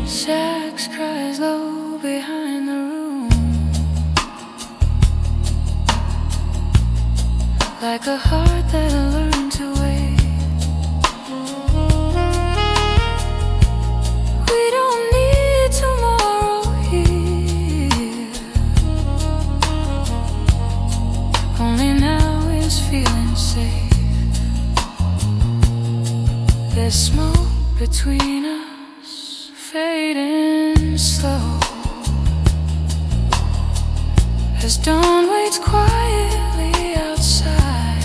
S1: Sax cries low behind the room, like a heart that learned to wait. We don't need tomorrow here, only now is feeling safe. There's smoke between us, fading slow, as dawn waits quietly outside.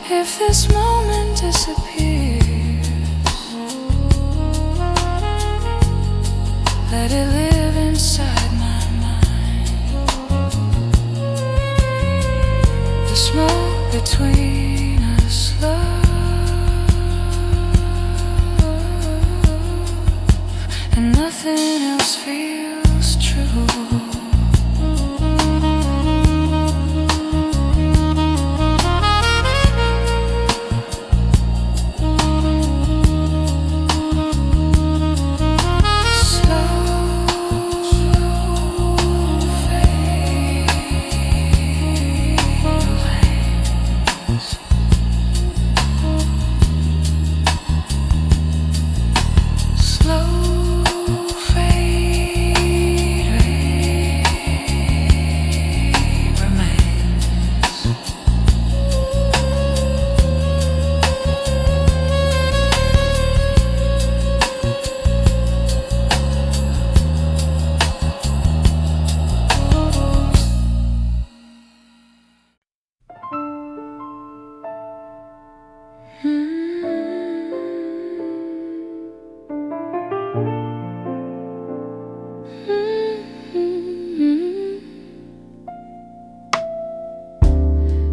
S1: If this moment disappears, let it live inside my mind. The smoke between us, love, and nothing else feels true.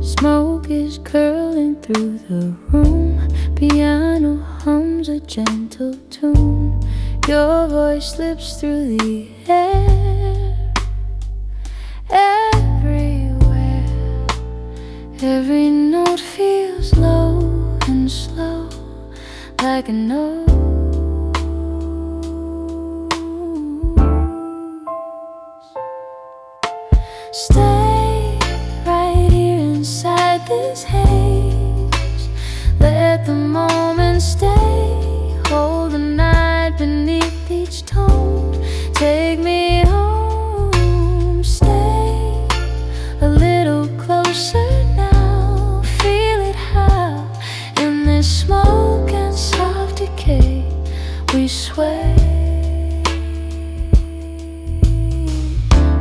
S1: Smoke is curling through the room. Piano hums a gentle tune. Your voice slips through the air. Everywhere, every note feels low and slow, like a note. Stay right here inside this haze. each tone. Take me home, stay a little closer now. Feel it how in this smoke and soft decay we sway.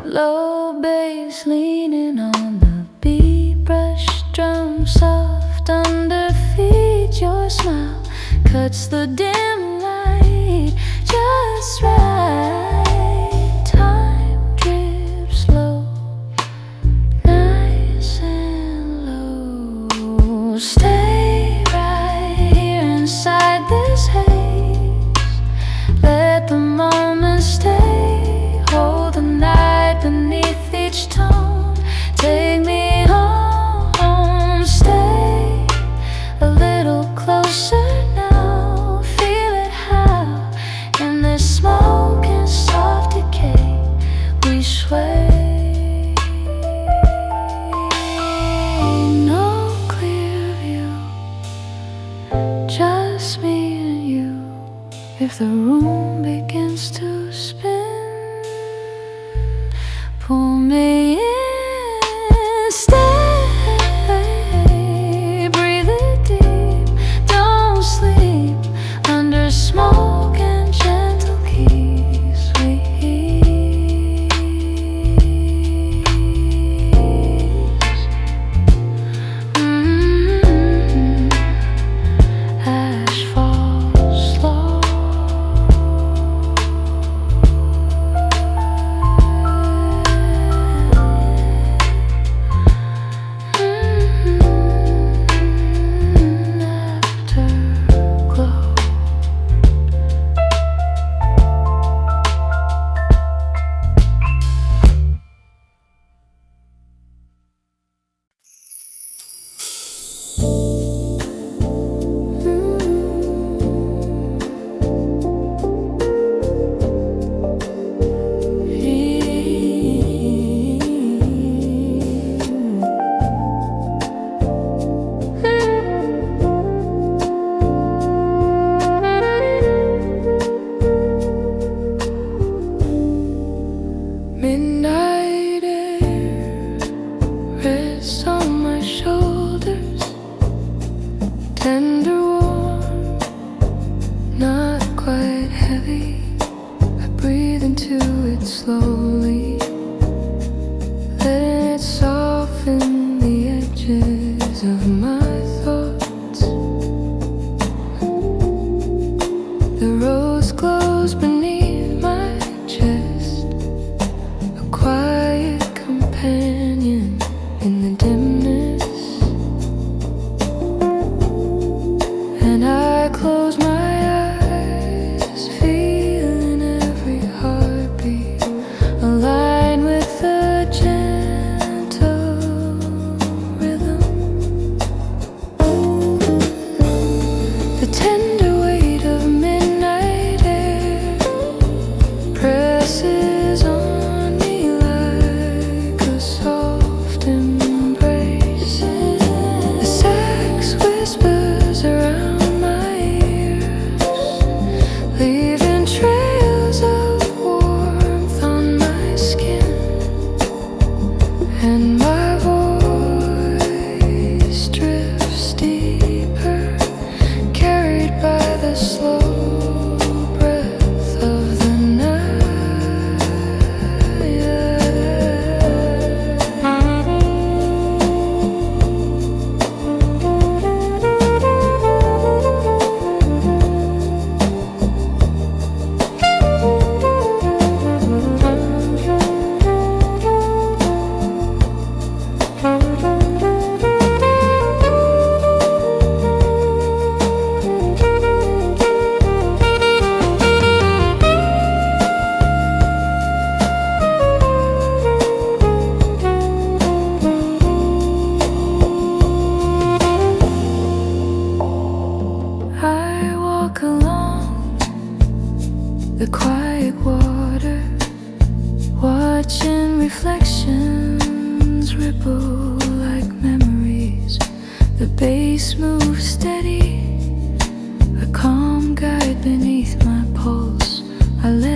S1: Low bass leaning on the beat, brush drum soft under feet. Your smile cuts the dim light just right. Time drips slow, nice and low. Stay right here inside this haze. Let the moment stay. Hold the night beneath each tone. Take me home, stay a little closer now. Feel it how in this smoke and soft decay we sway. No clear view, just me and you. If the room begins to spin, pull me in, stay, breathe it deep, don't sleep under smoke and gentle keys we ease. Ash falls slow. Afterglow. Midnight air rests on my shoulders, tender warm, not quite heavy. I breathe into it slowly, letting it soften the edges of my thoughts. The rose glows beneath my chest, a quiet companion in the dimness. And I close my eyes, feeling every heartbeat align with the gentle rhythm. The tender weight of midnight air presses on me like a soft embrace. The sax whispers around my ears, leaving trails of warmth on my skin. And my voice drifts deeper, carried by the slow breath of the I walk along the quiet water, watching reflections ripple like memories. The bass moves steady, a calm guide beneath my pulse. I let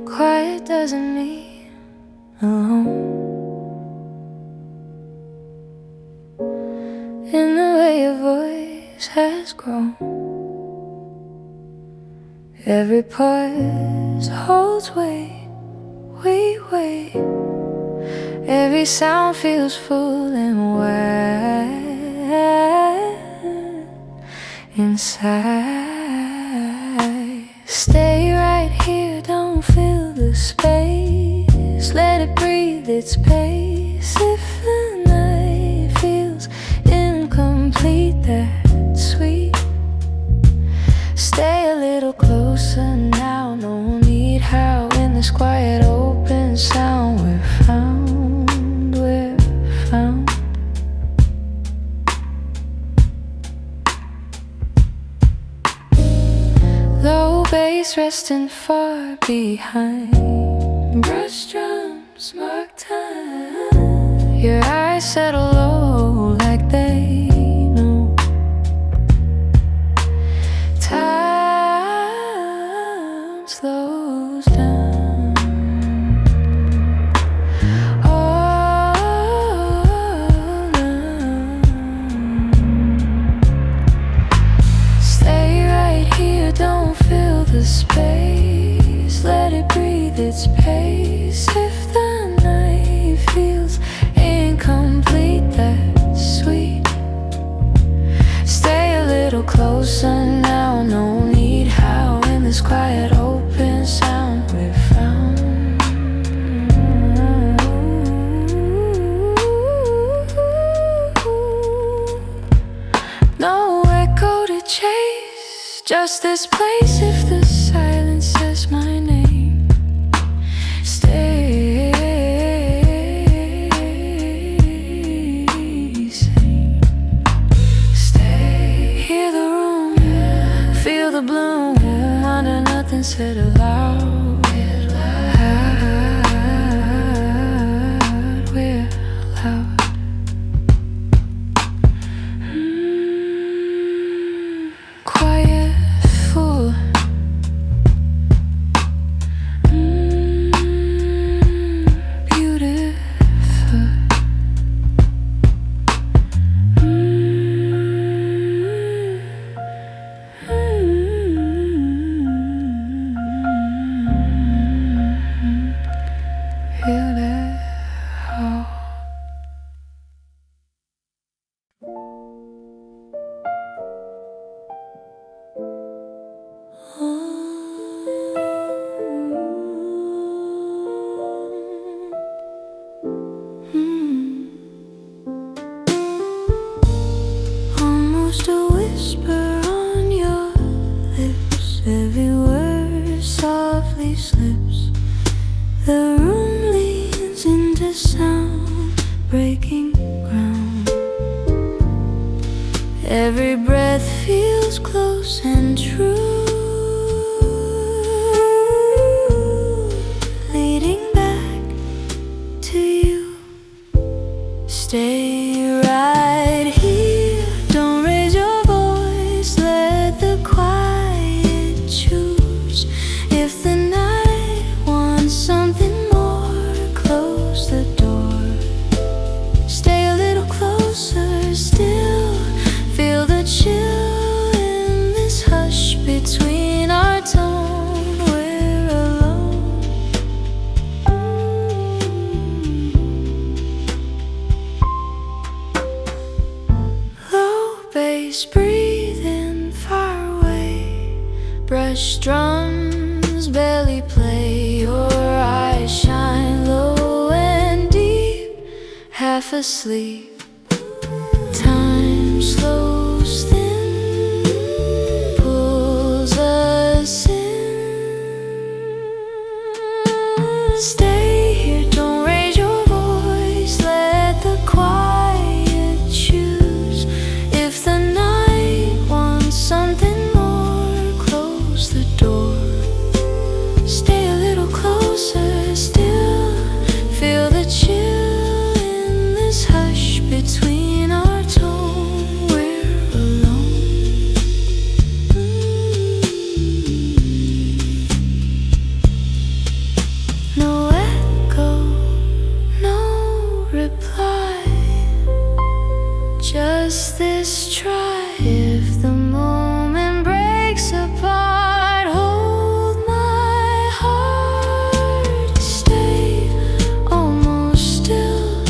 S1: Quiet doesn't mean alone. In the way your voice has grown, every pause holds weight, weight. Every sound feels full and wide inside. Stay right here, don't fill the space. Let it breathe its pace. If the night feels incomplete, that's sweet. Stay a little closer now, no need how. In this quiet open sound we're found. Low bass resting far behind. Brush drums mark time. Your eyes settle low like they know. Time slows down. All alone. Stay right here, don't fill the space. Let it breathe its pace. If the night feels incomplete, that's sweet. Stay a little closer now, no need how. In this quiet open sound we're found. No echo to chase, just this place. If the silence says my name, stay sane. Stay, hear the room, feel the bloom under nothing said aloud. We're loud. Quiet, full. Beautiful. Feel that heart. Almost a whisper on your lips. Every word softly slips. The room leans into sound, breaking ground. Every breath feels close and true, leading back to you. Stay right here, don't raise your voice. Let the quiet choose. If the night wants something more, close the door. Stay a little closer still. Feel the chill in this hush between our tone. We're alone. Low bass breathing far away. Brush drums barely play. Your eyes shine low and deep, half asleep. Time slows thin, pulls us in. Stay here, don't raise your voice. Let the quiet choose. If the night wants something more, close the door. Stay a little closer still. Feel the chill in this hush. Just try. If the moment breaks apart, hold my heart. Stay almost still.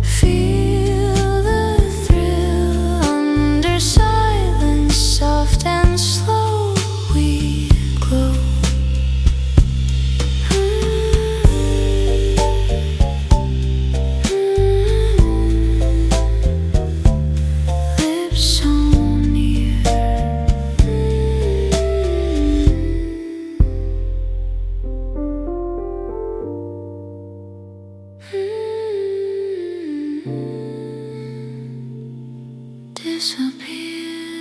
S1: Feel the thrill under silence, soft and slow. We glow. Lips so near.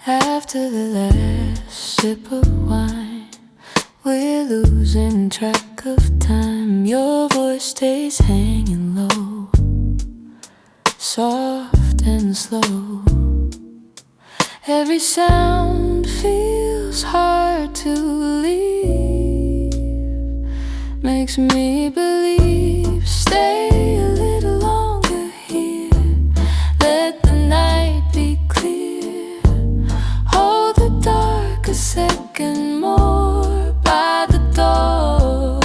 S1: After the last sip of wine, we're losing track of time. Your voice stays hanging low, soft and slow. Every sound feels hard to leave. Makes me believe. Stay a little longer here. Let the night be clear. Hold the dark a second more by the door.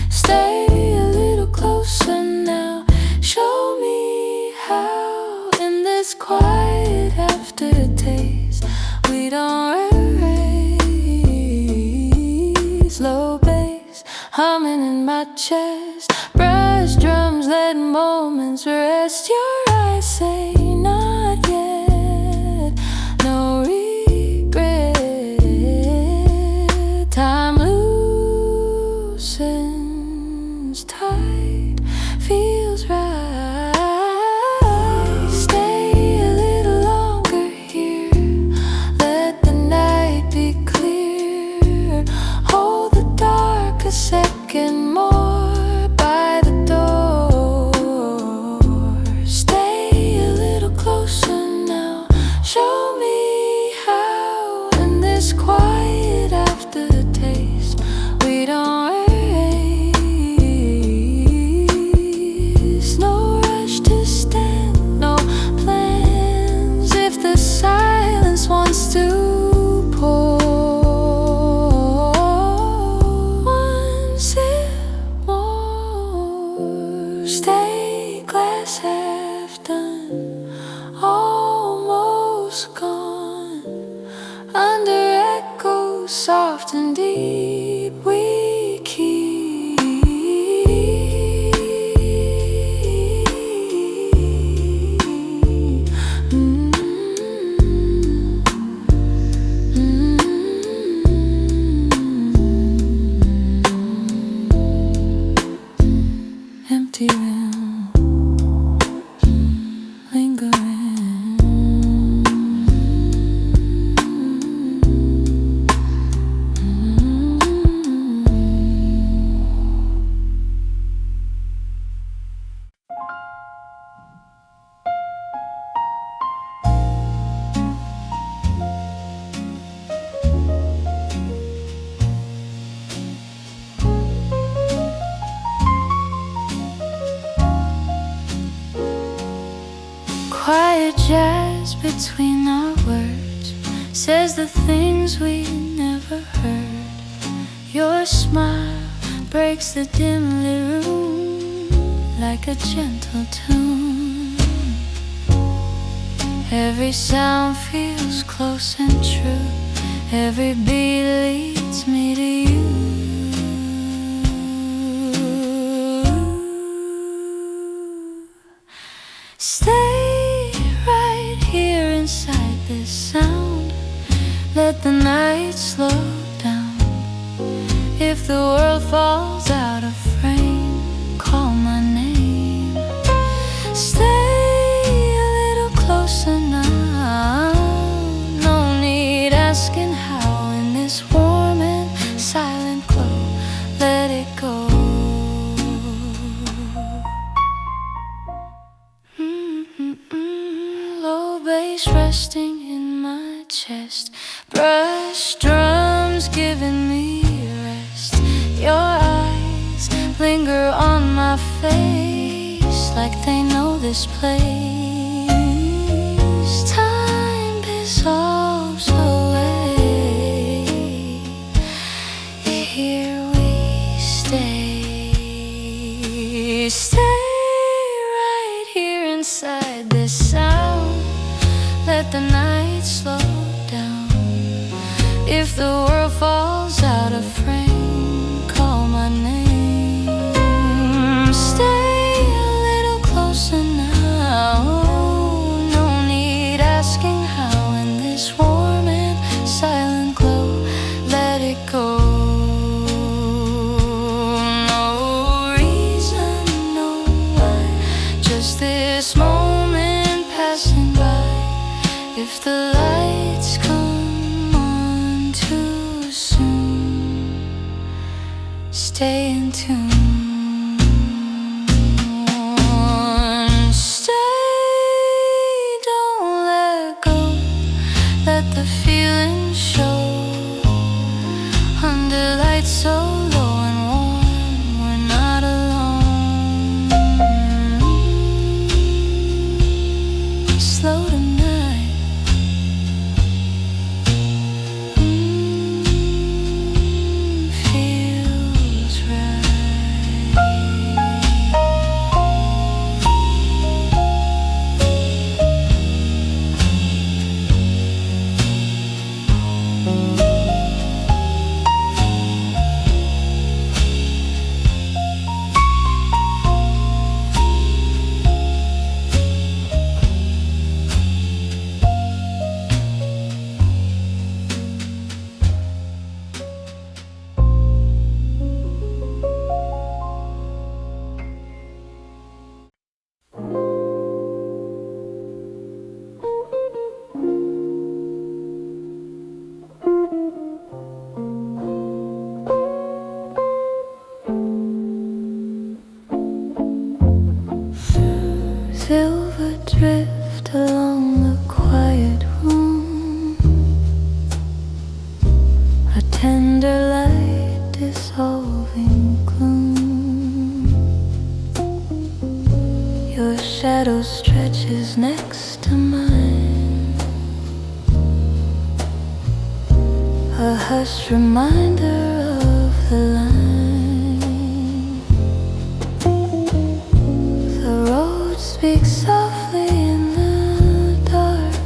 S1: Stay a little closer now. Show me how in this quiet aftertaste we don't erase. Low bass humming in my chest. Brass drums let moments rest. Your eyes say not yet. No regret. Time loosens tight. Feels right. Stay a little longer here. Let the night be clear. Hold the dark a second more by the door. Stay a little closer now. Show me how in this quiet aftertaste we don't erase. No rush to stand, no plans. If the silence wants to pour, one sip more. Stay, glass half done, almost gone. Under echoes soft and deep we keep. Empty room, lingering. Quiet jazz between our words says the things we never heard. Your smile breaks the dimly room like a gentle tune. Every sound feels close and true. Every beat leads me to you. Stay right here inside this sound. Let the night slow down. If the world falls out of frame, call my name. Stay a little closer now. No need asking how in this warm and silent glow. Let it go. resting in my chest. Brush drums giving me rest. Your eyes linger on my face like they know this place. Time dissolves away. Here we stay. Stay right here inside this sound. Let the night slow down. If the world falls out of frame, call my name. Stay a little closer now. No need asking how in this warm and silent glow. Let it go. No reason, no why. Just this moment passing by. If the lights come on too soon, stay in tune. Stay, don't let go. Let the feeling show. Under lights so low and warm, we're not alone. Slow tonight. Feels right. Silver drift along the quiet room. A tender light dissolving gloom. Your shadow stretches next to mine. A hushed reminder of the line. The road speaks softly in the dark.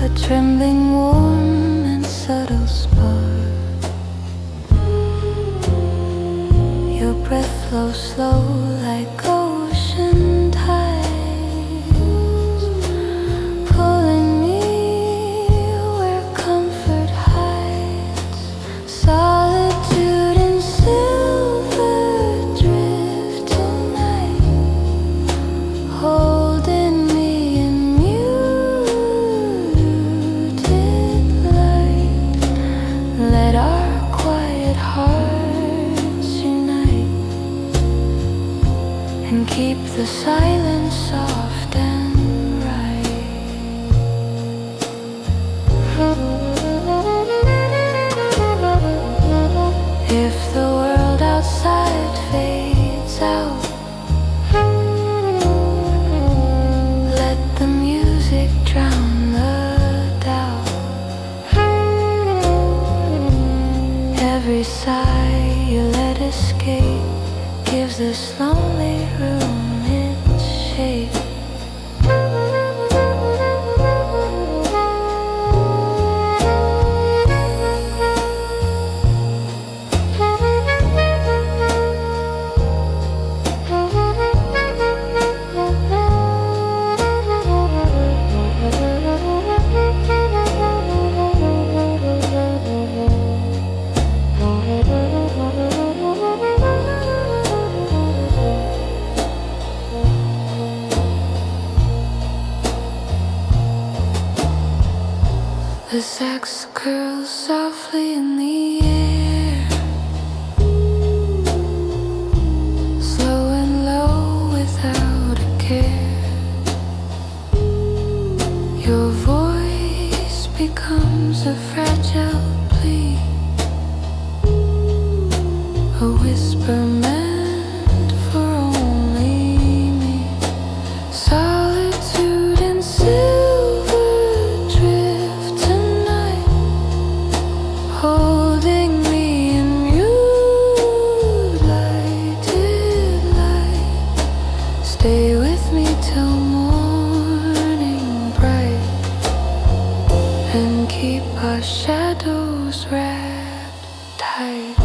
S1: A trembling warm and subtle spark. Your breath flows slow like ocean tides, pulling me where comfort hides. Solitude and silver drift tonight, holding me in muted light. Let our quiet hearts unite and keep the silence soft and right. If the world outside fades out, let the music drown the doubt. Every sigh you let escape gives this lonely room its shape. a whisper meant for only me. Solitude and silver drift tonight, holding me in mute lighted light. Stay with me till morning bright, and keep our shadows wrapped tight.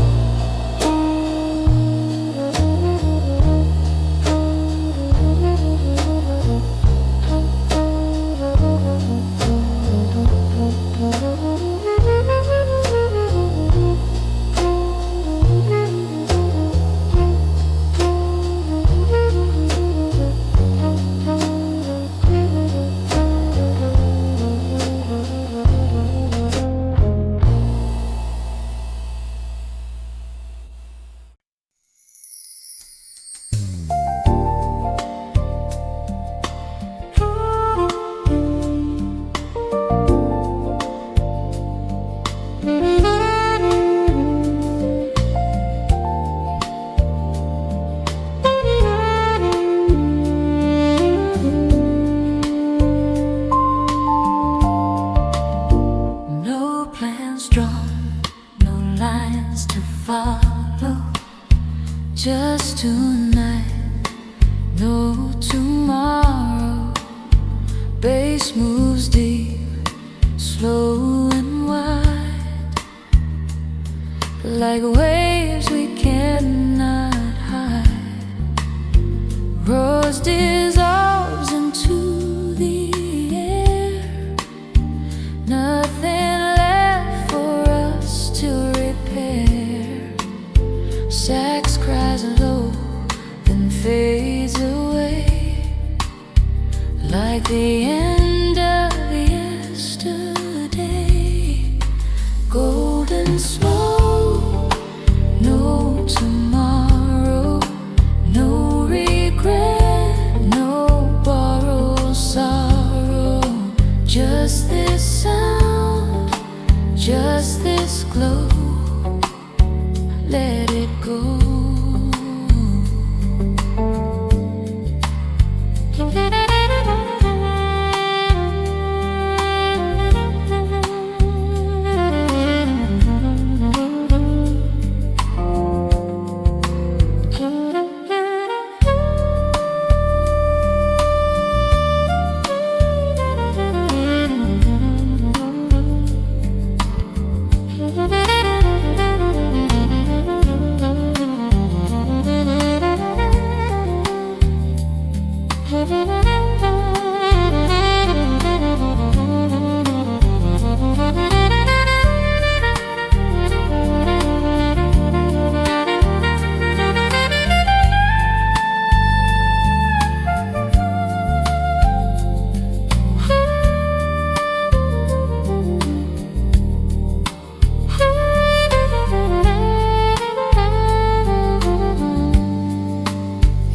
S1: Just tonight, no tomorrow. Bass moves deep, slow and wide, like waves we cannot hide. Rose dissolves into the air, nothing left for us to repair. Sax cries low, then fades away, like the end of yesterday. Golden smoke, no tomorrow, no regret, no borrowed sorrow. Just this sound, just this glow, let it go.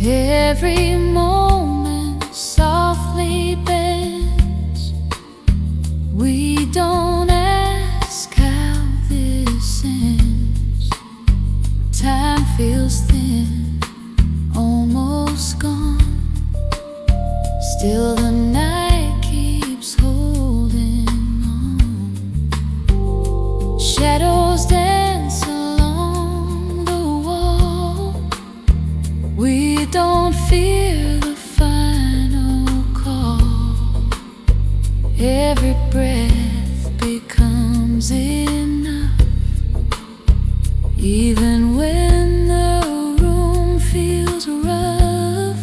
S1: Every moment softly bends. We don't ask how this ends. Time feels thin, almost gone. Still the night keeps holding on. Shadows dance along the wall. We don't fear the final call. Every breath becomes enough, even when the room feels rough.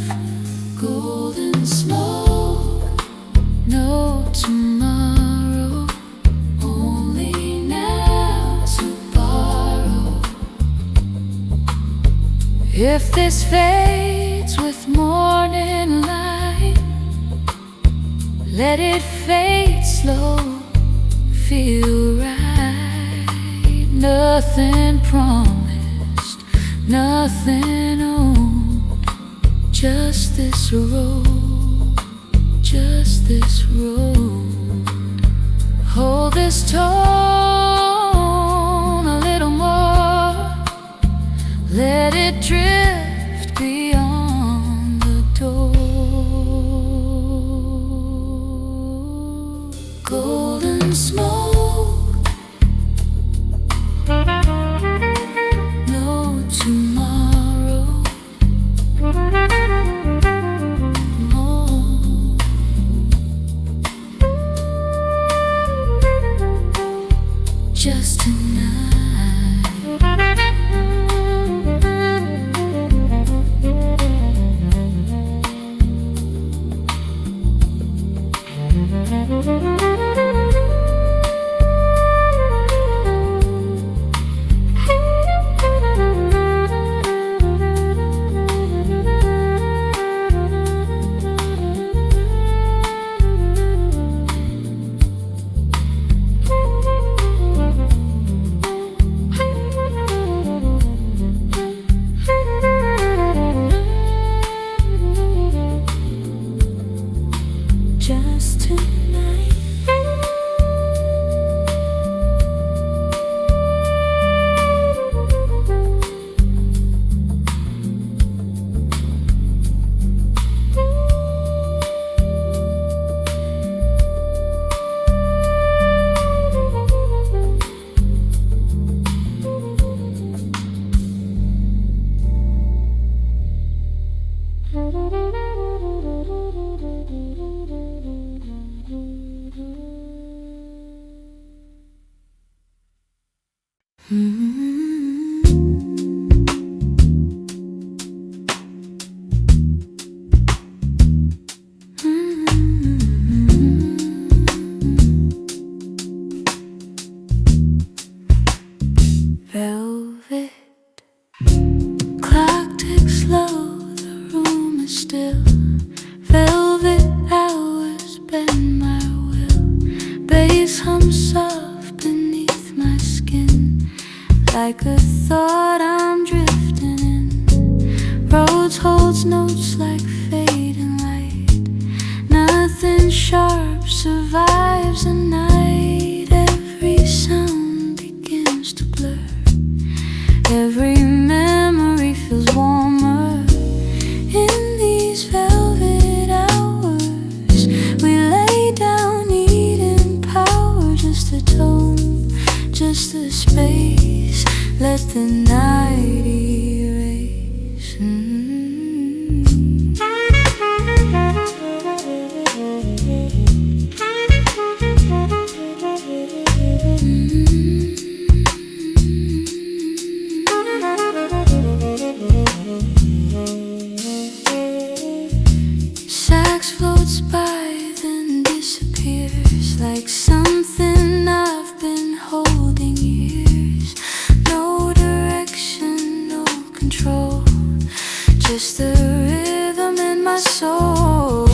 S1: Golden smoke, no tomorrow, only now to borrow. If this fades with morning light, let it fade slow, feel right. Nothing promised, nothing owned, just this road, just this road. Hold this tone a little more, Let it drift beyond the door. Golden smoke, no tomorrow, more. Just tonight. Just tonight. Velvet clock ticks slow, the room is still. Velvet hours bend my will. Bass hums soft beneath my skin, like a thought I'm drifting in. Rhodes holds notes like fading light. Nothing sharp survives a night. Every sound begins to blur. Every memory feels warmer in these velvet hours. We lay down needing power, just a tone, just a space. Let the night erase. Sax floats by, then disappears, like something I've been holding years. No direction, no control, just the rhythm in my soul.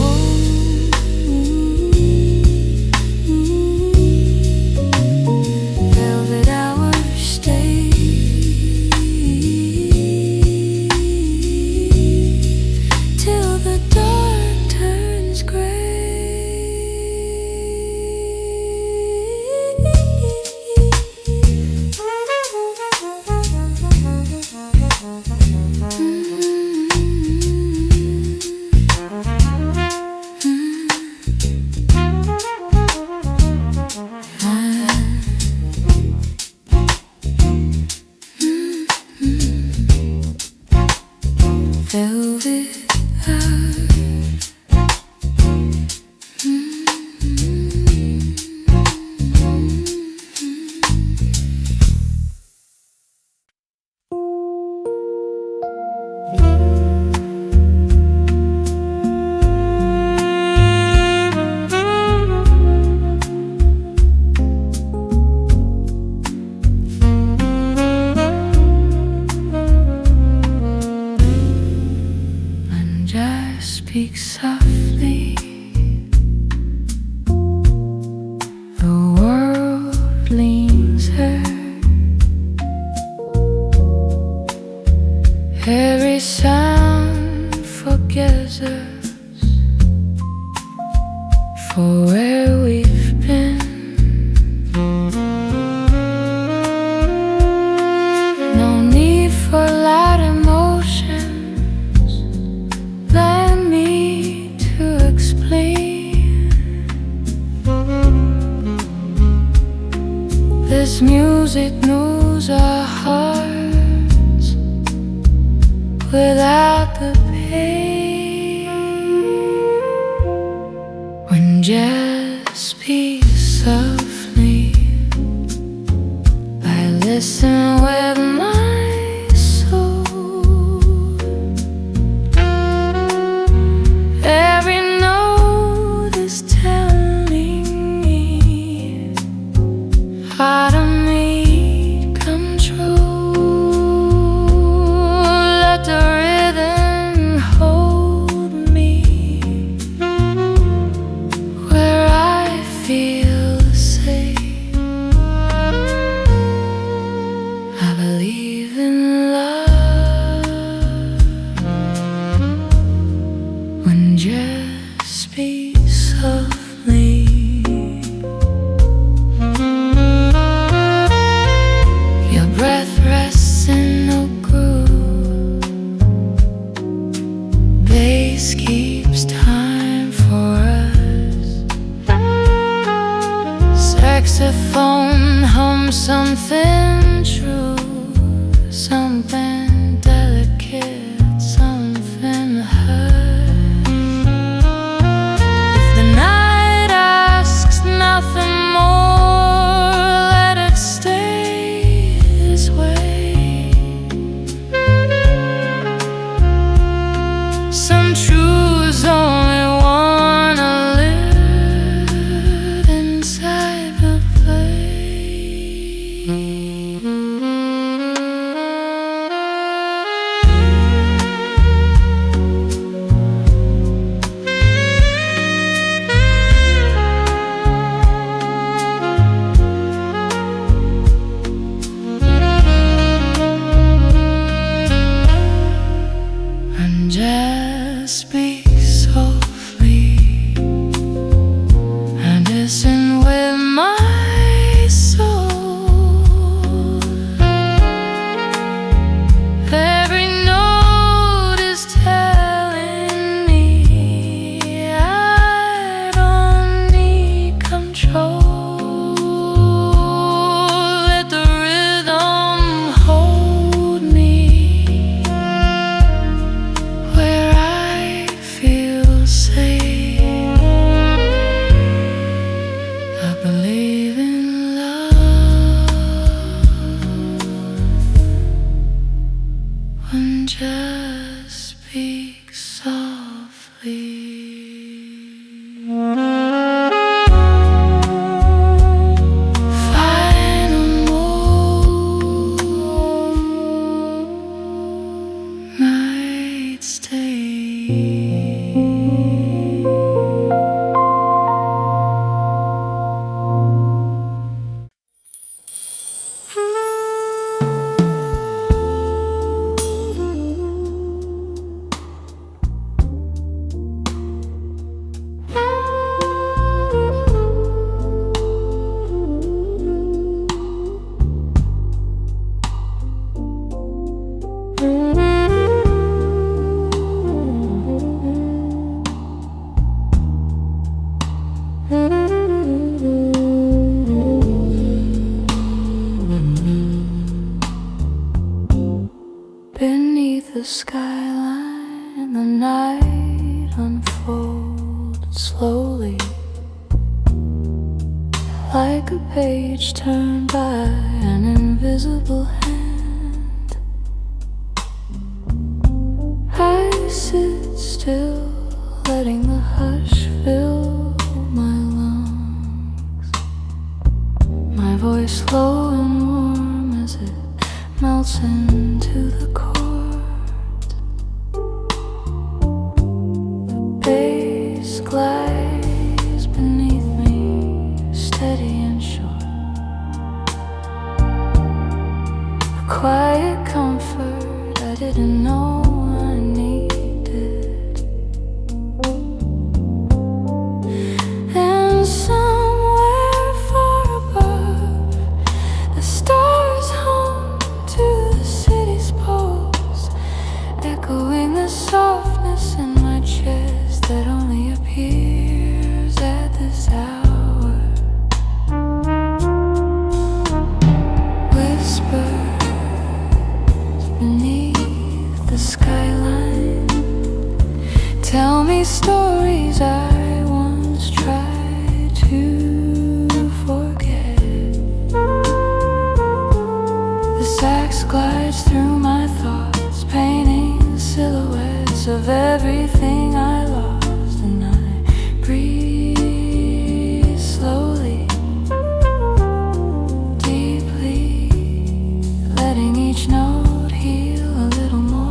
S1: Velvet hours stay till the dark turns gray. Velvet hours. Speak softly, the world leans her. Every sound forgets us for where we've been. No need for louder without the pain. When jazz speaks softly, I listen with my soul. Every note is telling me how to meet control. Let the rhythm hold me where I feel safe. I believe in love when jazz speaks softly. Your breath rests in no groove. Bass keeps time for us. Saxophone hums something true, something delicate, something hurt. If the night asks nothing more, let it stay this way. Some truths only wanna live inside the flame. And jazz speaks softly, and listen with my soul. Every note is telling me I don't need control. Let the rhythm hold me where I feel safe. I believe in love when jazz speaks softly. Final night stay. Beneath the skyline, the night unfolds slowly, like a page turned by an invisible hand. I sit still, letting the hush fill my lungs. My voice low and warm as it melts into the chords. The bass glides beneath me, steady and short. A quiet comfort I didn't know I needed. And somewhere far above, the stars hum to the city the skyline. Tell me stories I once tried to forget. The sax glides through my thoughts, painting silhouettes of everything I lost, and I breathe slowly, deeply, letting each note heal a little more.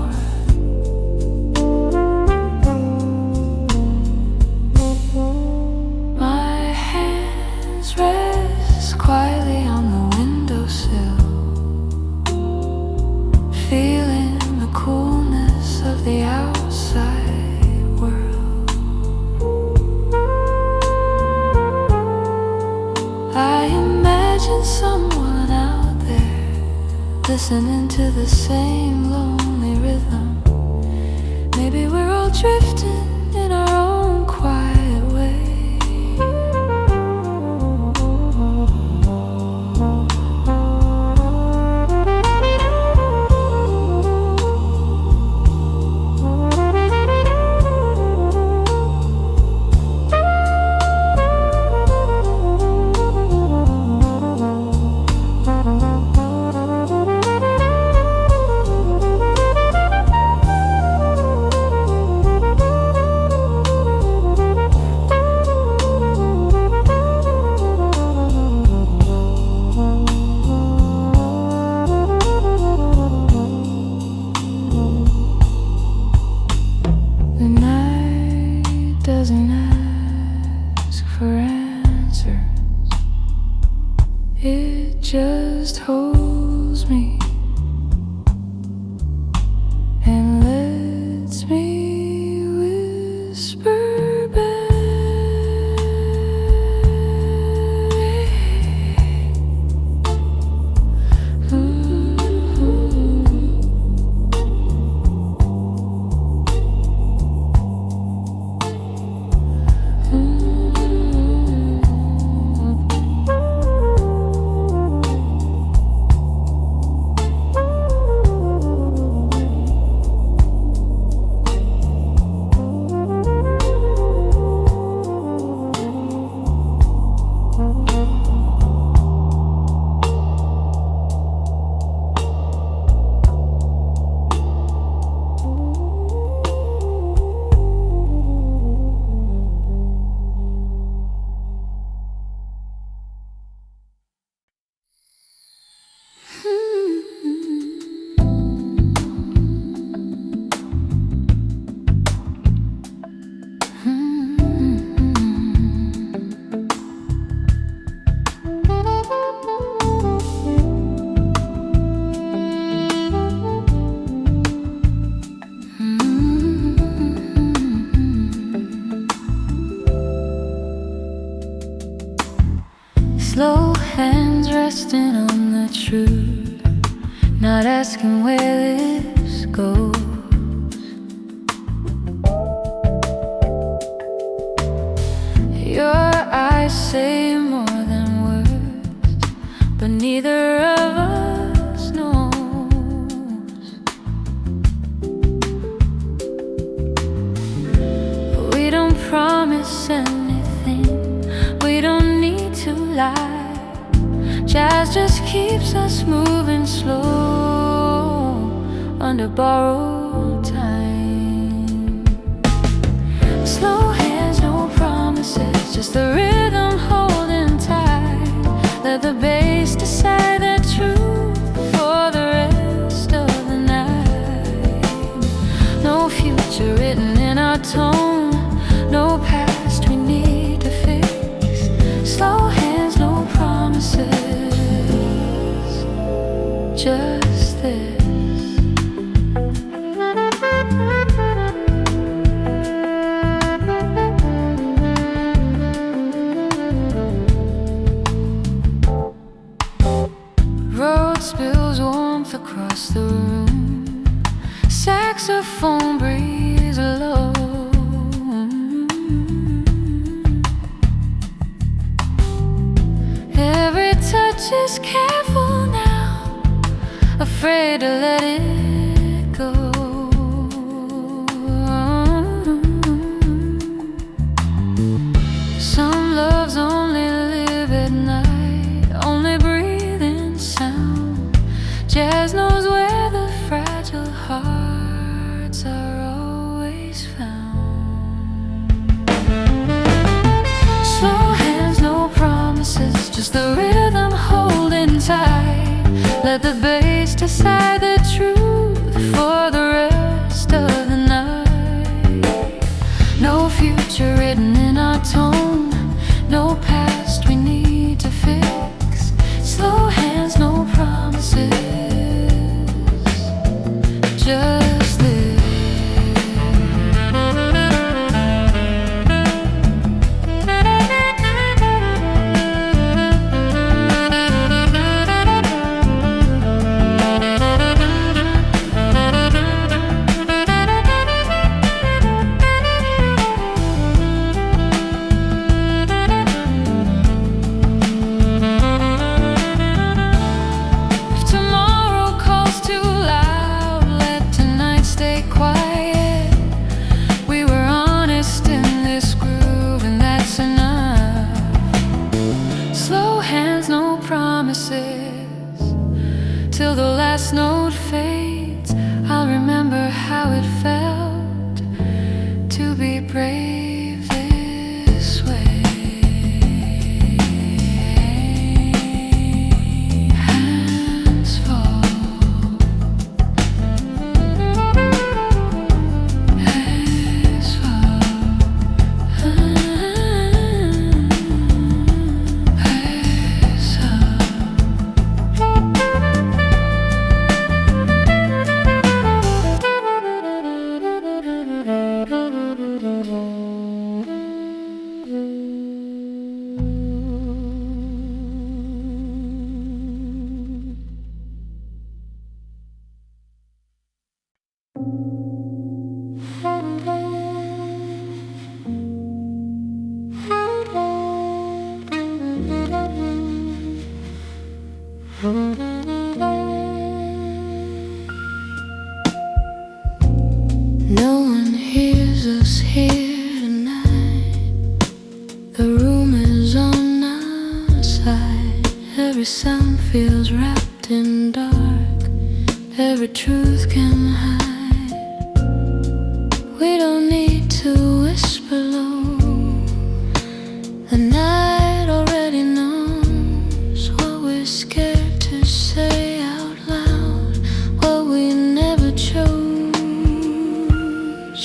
S1: My hands rest quietly on the windowsill, feeling the coolness of the outside world. I imagine someone out there listening to the same lonely rhythm. Maybe we're all drifting in our own quiet way. The night doesn't ask for answers, it just holds me and lets me whisper back. Slow hands resting on the truth, not asking where this goes. Your eyes say more than words, but neither of us knows. We don't promise anything, we don't need to lie. Jazz just keeps us moving slow under borrowed time. Slow hands, no promises, just the rhythm holding tight. Let the bass decide the truth for the rest of the night. No future written in our tone, no past we need to fix. Slow hands, no promises, just this. Rhodes spills warmth across the room, saxophone breathes low. Every touch is careful now, afraid to let it go. stay quiet. We were honest in this groove, and that's enough. Slow hands, no promises, till the last note fades. I'll remember how it felt to be brave this way. Hands fall, hands fall, hands up. No one hears us here tonight. The room is on our side. Every sound feels wrapped in dark. Every truth can hide. We don't need to whisper low. The night already knows what we're scared to say out loud, what we never chose.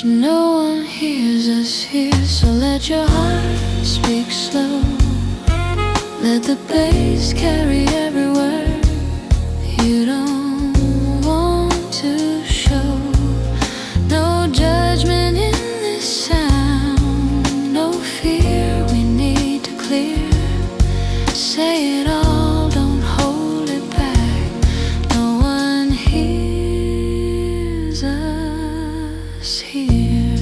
S1: No one hears us here, so let your heart speak slow. Let the bass carry every word you don't want to show. No judgment in this sound, no fear we need to clear. Say it all, don't hold it back. No one hears us here.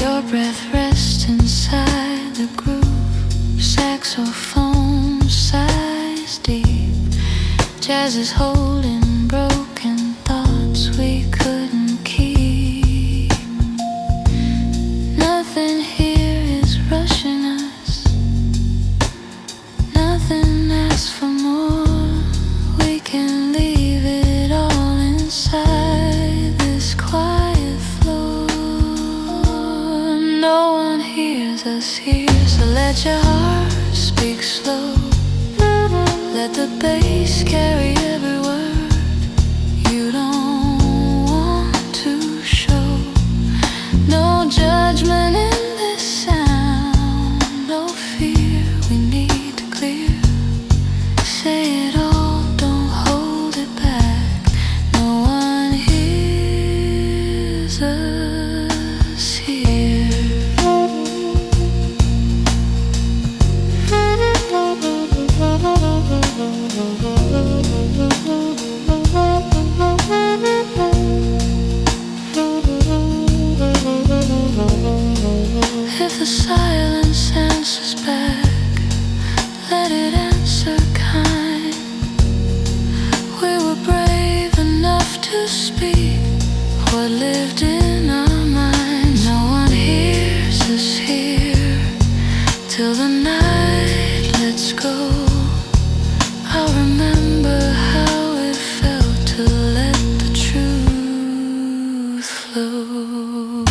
S1: Your breath rests inside the groove. Saxophone sighs deep. Jazz is holding broken thoughts we couldn't keep. Nothing here is rushing us. Nothing asks for more. We can leave it all inside this quiet floor. No one hears us here, so let your heart speak slow. Let the bass carry every word you don't want to show. No judgment in this sound, no fear we need to clear. Say it all, don't hold it back. No one hears us here. If the silence answers back, let it answer kind. We were brave enough to speak what lived in our minds. No one hears us here till the night lets go. I'll remember how it felt to let the truth flow.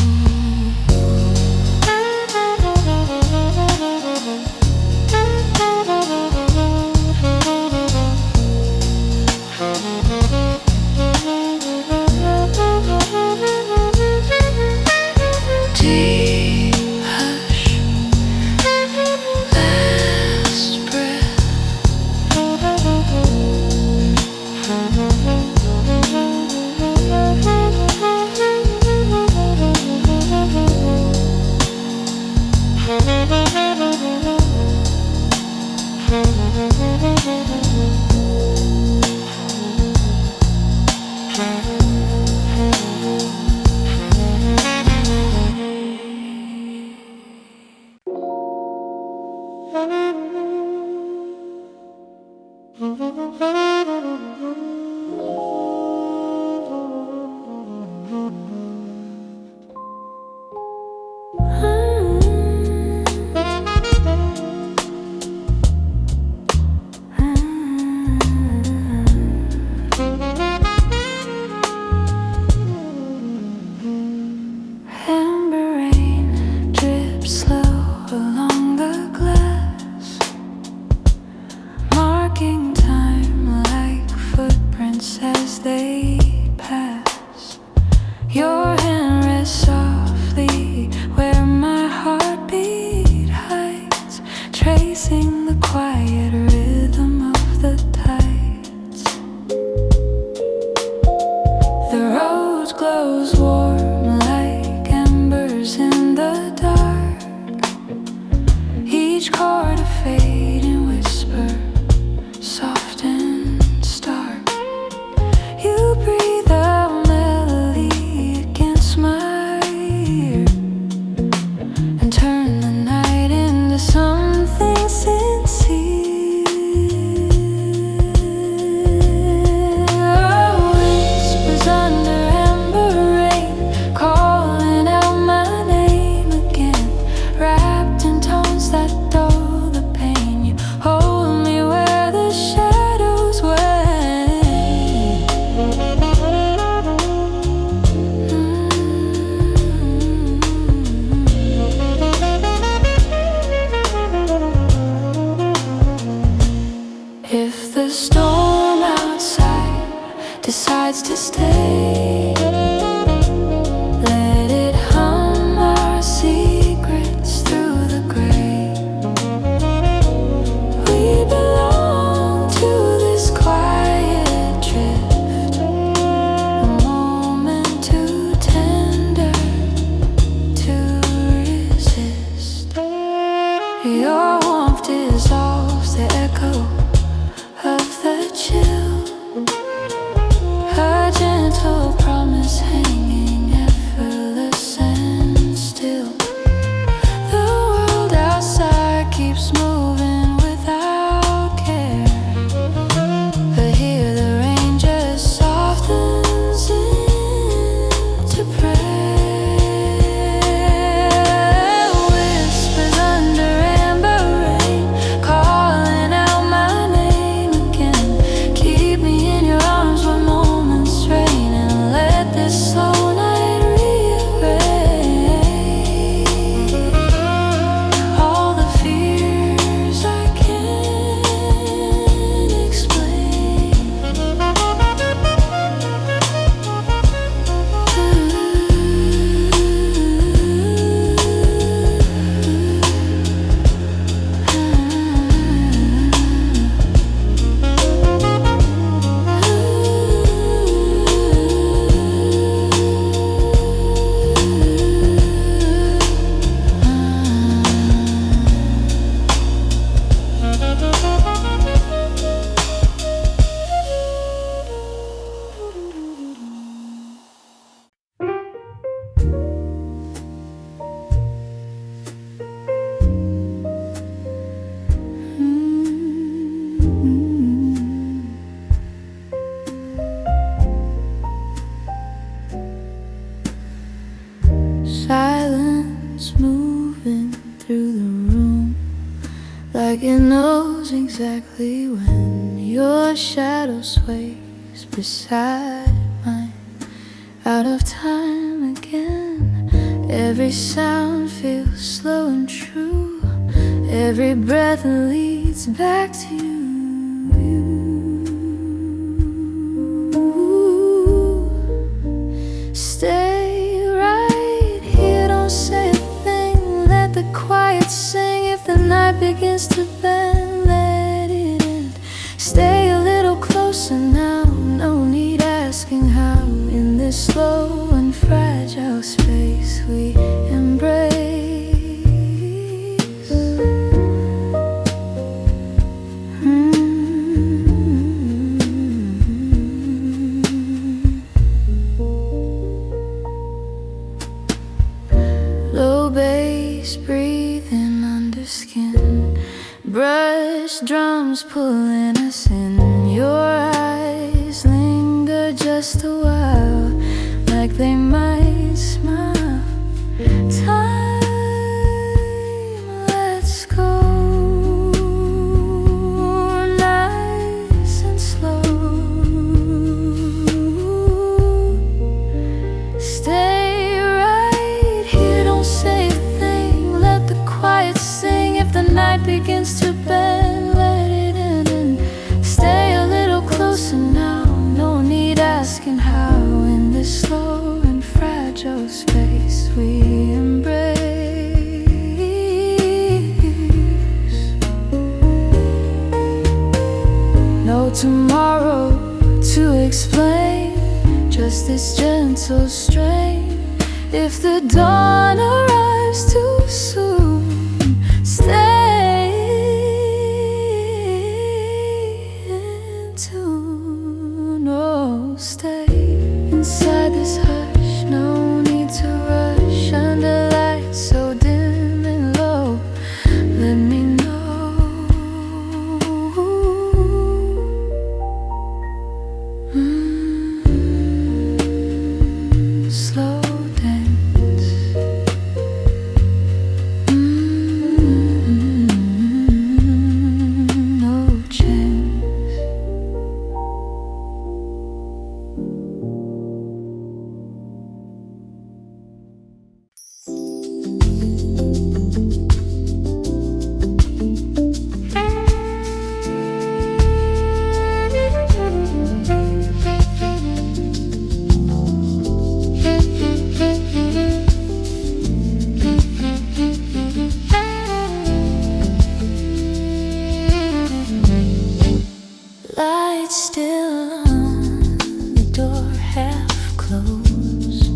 S1: Your hand rests softly where my heartbeat hides, tracing the quiet rhythm of the tides. The road glows warm like embers in the dark, each chord a fading whisper, soft and stark. You breathe a melody against my ear and turn the night into something sincere. Oh, whispers under amber rain, calling out my name again, wrapped in tones that dull the pain. You hold me where the shadows wait. If the storm outside decides to stay, let it hum our secrets through the gray. We belong to this quiet drift, a moment too tender to resist. Your warmth dissolves the echo of the chill, a gentle promise hanging effortless and still. The world outside keeps moving without care, but here the rain just softens into prayer. Whispers under amber rain, calling out my name again. Keep me in your arms when moments rain, and let this slow night rearrange all the fears I can't explain. Silence moving through the room, like it knows exactly when your shadow sways beside mine. Out of time again, every sound feels slow and true, every breath leads back to you. Stay right here, don't say a thing, let the quiet sing. If the night begins to bend, let it end. Stay a little closer now, no need asking how. In this slow and fragile space we embrace. Low bass breathing under skin, brush drums pulling us in. Your eyes linger just a while, like they might smile. Time lets go, nice and slow. Stay right here, don't say a thing, let the quiet sing. If the night begins to bend, let it end. And stay a little closer now, no need asking how. In this slow and fragile space we embrace. No tomorrow to explain, just this gentle strain. If the dawn arrives too soon, stay in tune. Oh, stay inside this hush, no need to rush. Under lights so dim and low, let me know. Slow dance. No chance. Lights still on, the door half closed.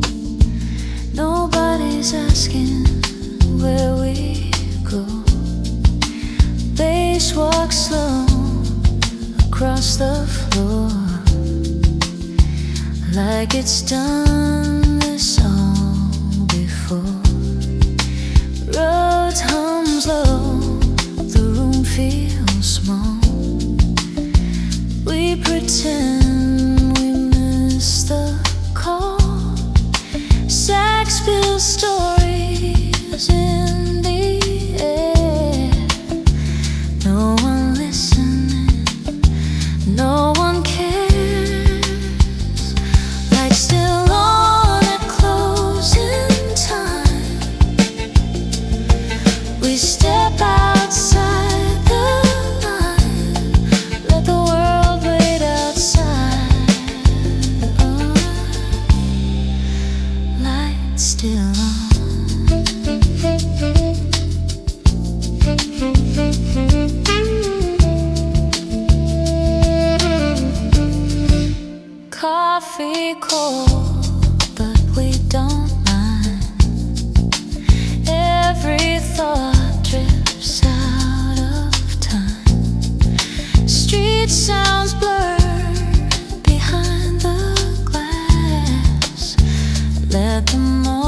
S1: Nobody's asking where we go. Bass walks slow across the floor, like it's done this all before. Rhodes hums low, the room feels small. We pretend we missed the call. Sax spills stories in the air. No one listening, no one cares. Lights still on at closing time. We step outside the line, let the world wait outside. Lights still on. Coffee cold, but we don't mind. Every thought drifts out of time. Street sounds blurred behind the glass. Let them all